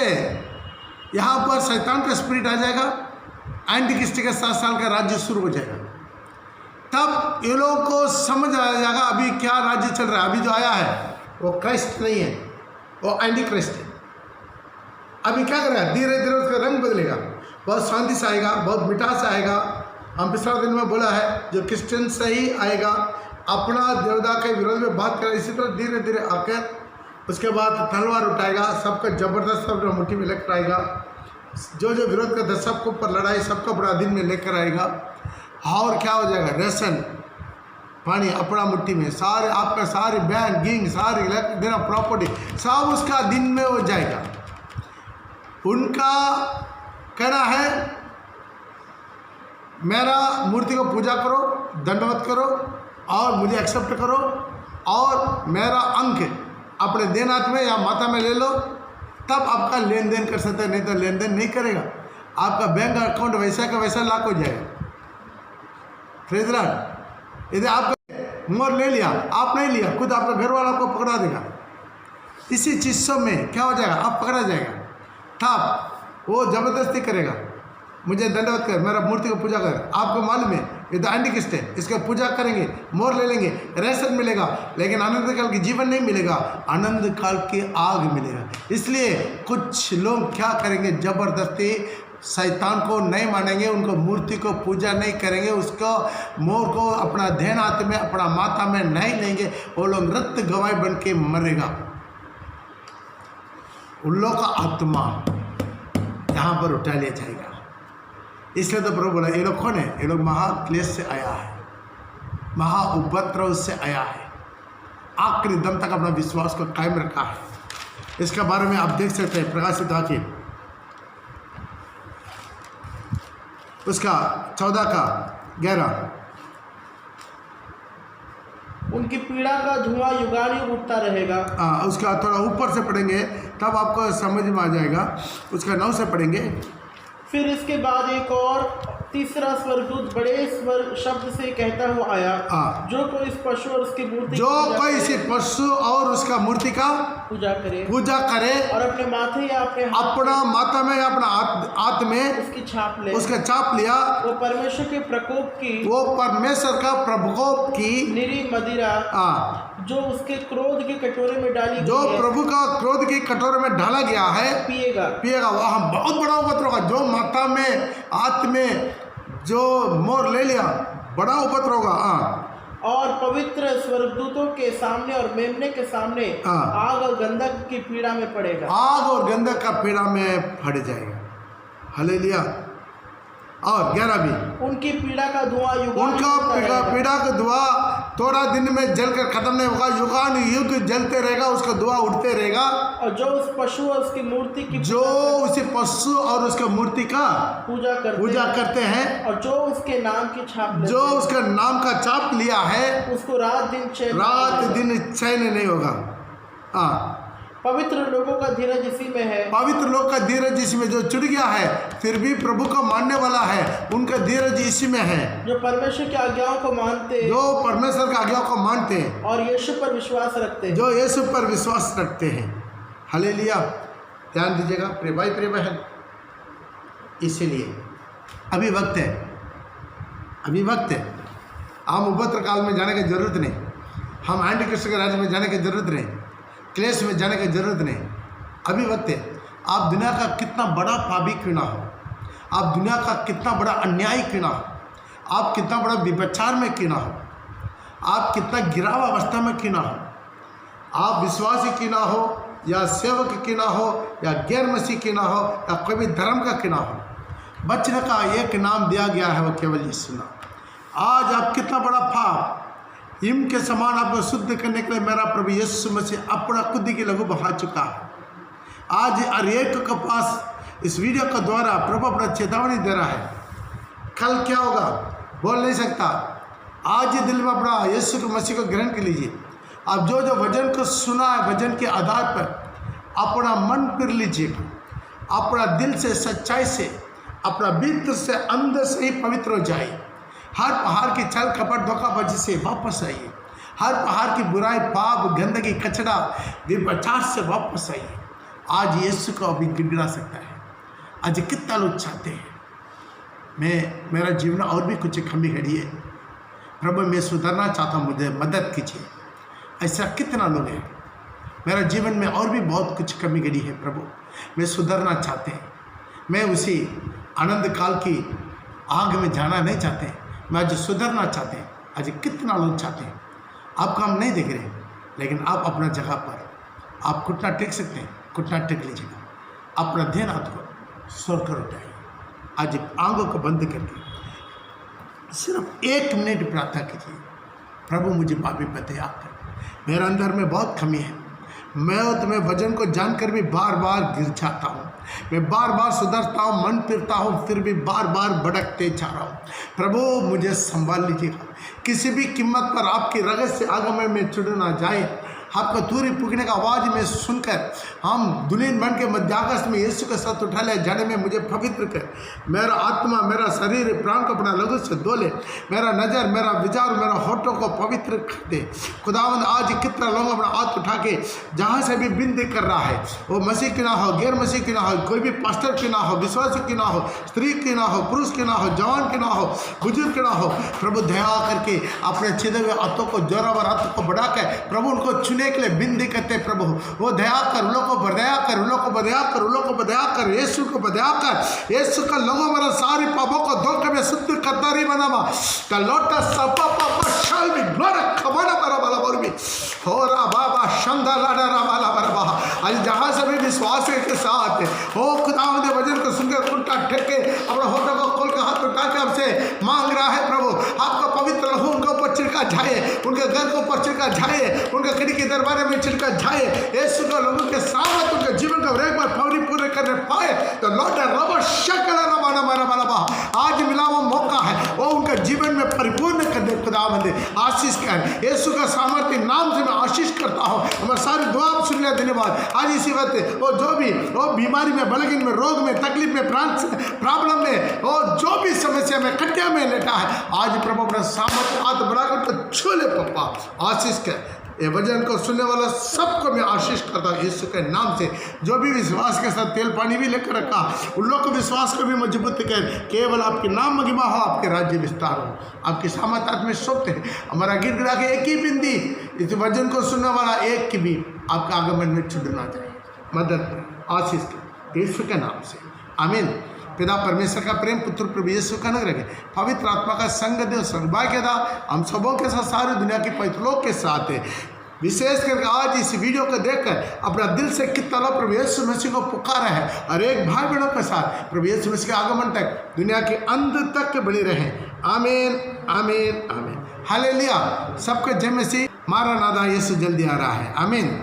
यहाँ पर शैतान का स्पिरिट आ जाएगा, एंटी क्रिस्ट का 7 साल का राज्य शुरू हो जाएगा। तब ये लोगों को समझ आ जाएगा अभी क्या राज्य चल रहा है। अभी जो आया है वो क्राइस्ट नहीं है, वो एंटी क्राइस्ट है। अभी क्या करेगा? धीरे धीरे उसका रंग बदलेगा, बहुत शांति से आएगा, बहुत मिठास आएगा। हम पिछले दिन में बोला है, जो क्रिश्चियन से ही आएगा, अपना देवता के विरोध में बात करेगा, इसी तरह धीरे धीरे आकर उसके बाद तलवार उठाएगा, सबका जबरदस्त सब मुट्ठी में लेकर आएगा, जो विरोध करता है सबको ऊपर लड़ाई, सबको अपना दिन में लेकर आएगा। और क्या हो जाएगा? रेशन पानी अपना मुट्ठी में, सारे आपका सारी बैंक गिंग सारी देना प्रॉपर्टी सब उसका दिन में हो जाएगा। उनका कहना है मेरा मूर्ति को पूजा करो, दंडवत करो और मुझे एक्सेप्ट करो, और मेरा अंक अपने देन हाथ में या माथा में ले लो, तब आपका लेन देन कर सकते हैं, नहीं तो लेन देन नहीं करेगा। आपका बैंक अकाउंट वैसा का वैसा लॉक हो जाएगा। Praise Lord. यदि आप मोर ले लिया, आप नहीं लिया, खुद आपका घर वाला आपको पकड़ा देगा। इसी चीज़ों में क्या हो जाएगा? आप पकड़ा जाएगा। तब वो जबरदस्ती करेगा, मुझे दंडवत कर, मेरा मूर्ति को पूजा कर। आपको मालूम है ये तो एंटी क्रिस्ट है, इसका पूजा करेंगे, मोर ले लेंगे, रेशन मिलेगा, लेकिन आनंद काल की जीवन नहीं मिलेगा, आनंद काल की आग मिलेगा। इसलिए कुछ लोग क्या करेंगे? जबरदस्ती शैतान को नहीं मानेंगे, उनको मूर्ति को पूजा नहीं करेंगे, उसको मोर को अपना ध्यान हाथ में अपना माथा में नहीं लेंगे, वो लोग रक्त गवाही बन के मरेगा। उन लोगों का आत्मा यहाँ पर उठा लिया जाएगा। इसलिए तो प्रभु बोला, ये लोग कौन है? ये लोग महाक्लेश से आया है, महा उपद्रव से आया है, आखिरी दम तक अपना विश्वास को कायम रखा है। इसके बारे में आप देख सकते हैं प्रकाशित वाक्य उसका 14 का 11। उनकी पीड़ा का धुआं युगानुयुग उठता रहेगा। उसका थोड़ा ऊपर से पढ़ेंगे तब आपको समझ में आ जाएगा। उसका 9 से पढ़ेंगे। फिर इसके बाद एक और तीसरा स्वर्गदूत बड़े स्वर शब्द से कहता हुआ आया, जो कोई इस पशु और उसकी मूर्ति का पूजा करे और अपने माथे या अपना माथा में या अपना हाथ में उसकी छाप ले, उसका छाप लिया, वो परमेश्वर के प्रकोप की निरी मदिरा जो उसके क्रोध के कटोरे में डाली जो प्रभु का क्रोध के कटोरे में डाला गया है पिएगा। वह बहुत बड़ा उपद्रव होगा। जो माथा में हाथ में जो मोर ले लिया, बड़ा उपद्रव होगा। और पवित्र स्वर्गदूतों के सामने और मेमने के सामने आग और गंधक की पीड़ा में पड़ेगा। आग और गंधक का पीड़ा में फट जाएगा। हालेलुया। और 11 भी उनकी पीड़ा का धुआं पीड़ा का धुआं थोड़ा दिन में जलकर खत्म नहीं होगा, युगान युग जलते रहेगा, उसका धुआं उठते रहेगा। और जो उस पशु और उसकी मूर्ति की उसी पशु और उसके मूर्ति का पूजा करते हैं और जो उसके नाम की छाप जो उसका नाम का छाप लिया है, उसको रात दिन चैन नहीं होगा। पवित्र लोगों का धीरज इसी में है। पवित्र लोग का धीरज इसी में, जो चुड़ गया है फिर भी प्रभु को मानने वाला है, उनका धीरज इसी में है। जो परमेश्वर की आज्ञाओं को मानते हैं और यीशु पर विश्वास रखते हैं। हालेलुया। ध्यान दीजिएगा प्रिय भाई प्रिय बहन। इसीलिए अभी वक्त है। हम उपद्रव काल में जाने की जरूरत नहीं, हम एंटी क्रिस्ट के राज्य में जाने की जरूरत नहीं, क्लेश में जाने की जरूरत नहीं। अभी वक्त है। आप दुनिया का कितना बड़ा पापी क्यों ना हो, आप दुनिया का कितना बड़ा अन्यायी क्यों ना हो, आप कितना बड़ा व्यभिचार में क्यों ना हो, आप कितना गिराव अवस्था में क्यों ना हो, आप विश्वासी क्यों ना हो या सेवक क्यों ना हो या गैर मसीह क्यों ना हो या कोई भी धर्म का क्यों ना हो, बचने का एक नाम दिया गया है, वो केवल यीशु नाम। आज आप कितना बड़ा पाप हिम के समान आपको शुद्ध करने के लिए मेरा प्रभु यीशु मसीह अपना खुद की लहू बहा चुका है। आज हर एक के पास इस वीडियो के द्वारा प्रभु अपना चेतावनी दे रहा है। कल क्या होगा बोल नहीं सकता। आज ही दिल में अपना यीशु के मसीह को ग्रहण कर लीजिए। आप जो वचन को सुना है, वचन के आधार पर अपना मन फिर लीजिएगा, अपना दिल से सच्चाई से अपना भीतर से अंदर से ही पवित्र हो जाए। हर पहाड़ की छल कपट धोखाबाजी से वापस आइए। हर पहाड़ की बुराई पाप गंदगी कचरा व्यभिचार से वापस आइए। आज यीशु को अभी गिड़गिड़ा सकता है। आज कितना लोग चाहते हैं मेरा जीवन और भी कुछ कमी घड़ी है, प्रभु मैं सुधरना चाहता हूँ, मुझे मदद कीजिए। ऐसा कितना लोग हैं मेरा जीवन में और भी बहुत कुछ कमी घड़ी है, प्रभु मैं सुधरना चाहते हैं, मैं उसी आनंद काल की आग में जाना नहीं चाहते, मैं आज सुधरना चाहते हैं। आज कितना लोग चाहते हैं। आपको हम नहीं देख रहे, लेकिन आप अपना जगह पर आप घुटना टेक सकते हैं, घुटना टेक लीजिएगा। अपना ध्यान हाथ को सोर कर उठाइए। आज आंखों को बंद करके सिर्फ 1 मिनट प्रार्थना कीजिए। प्रभु मुझे पापी पर दया कर, मेरे अंदर में बहुत कमी है, मैं तुम्हें वजन को जानकर भी बार बार गिर जाता हूँ, मैं बार बार सुधरता हूँ, मन फिरता हूँ, फिर भी बार बार भटकते जा रहा हूँ। प्रभु मुझे संभाल लीजिएगा। किसी भी कीमत पर आपकी रगत से आगे में चुड़ ना जाए। आपका दूरी पुगने का आवाज़ में सुनकर हम दुल्हन बन के मध्याकाश में यीशु के साथ उठा ले जाने में मुझे पवित्र कर। मेरा आत्मा मेरा शरीर प्राण को अपना लहू से धो ले। मेरा नज़र मेरा विचार मेरा होठों को पवित्र कर दे। खुदावंद आज कितना लोग अपना हाथ उठा के जहाँ से भी बिंदी कर रहा है, वो मसीह की ना हो, गैर मसीह की ना हो, कोई भी पास्टर की ना हो, विश्वासी की ना हो, स्त्री की ना हो, पुरुष की ना हो, जवान की ना हो, बुजुर्ग की ना हो, प्रभु दया करके अपने छिदे हुए हाथों को जोरावर हाथों को बढ़ाकर प्रभु उनको के लिए बिंदी करते। प्रभु वो दया कर, उन लोगों को बदया कर, उन लोगों को बदया कर, उन लोगों को बदया कर, यीशु को बदया कर। यीशु का लोगों मेरा सारी पापों को धो के मैं शुद्ध करता रही बनावा का लोटा सपा पापा शाल भी ग्लोरी खबरा बरा बाला बोल भी हो रा बाबा शंदा लाडा रा बाला बरा बा। आज जहां से भी विश्वास के साथ हो खुदावंद ने वचन को सुनकर उल्टा ठेके अपना होठों को खोल के हाथ उठा के हमसे मांग रहा है। प्रभु आपका पवित्र लहू उनके ऊपर छिड़का जाए, उनके घर के ऊपर छिड़का जाए, उनके खिड़की दरबार में छिड़का जाए। यीशु के लोगों के सामने उनके जीवन का एक बार फौरी पूरे करने पाए तो लौटा रबर शक्ल रवाना मारा मारा बा। आज मिला वो मौका है, वो उनके जीवन में परिपूर्ण कर दे खुदा। खुदावंद आशीष कर, यीशु का सामर्थ्य नाम से मैं आशीष करता हूँ। हमारे सारी दुआ सुनने धन्यवाद। आज इसी वक्त वो जो भी वो बीमारी में, बलगीन में, रोग में, तकलीफ में, प्रॉब्लम में, वो जो भी समस्या में, कटिया में लेटा है, आज प्रभु अपना सामर्थ्य हाथ बढ़ाकर तो छू ले पप्पा, आशीष कर। ये वचन को सुनने वाला सबको मैं आशीष करता हूँ यीशु के नाम से। जो भी विश्वास के साथ तेल पानी भी लेकर रखा, उन लोग को विश्वास को भी मजबूत कर, केवल आपके नाम महिमा हो, आपके राज्य विस्तार हो, आपकी सामर्थ्य में सोते हैं। हमारा गिर गिरा के एक ही बिंदी इस वचन को सुनने वाला एक की भी आपका आगमन में छुड़ना चाहिए। मदद आशीष के यीशु के नाम से, आमीन। पिता परमेश्वर का प्रेम, पुत्र प्रभु यीशु का अनुग्रह रखे, पवित्र आत्मा का संग देव सौभाग्य दा हम सबों के साथ, सारी दुनिया की पवित्र लोग के साथ है। विशेष करके आज इस वीडियो को देखकर अपना दिल से कितना लोग प्रभु यीशु मसीह को पुकारा है, और एक भाई बहनों के साथ प्रभु यीशु मसीह के आगमन तक, दुनिया के अंत तक बनी रहे। आमीन, आमीन, आमीन। हालेलुया। सबके जय मसीह। मारा नादा यीशु जल्दी आ रहा है। आमीन।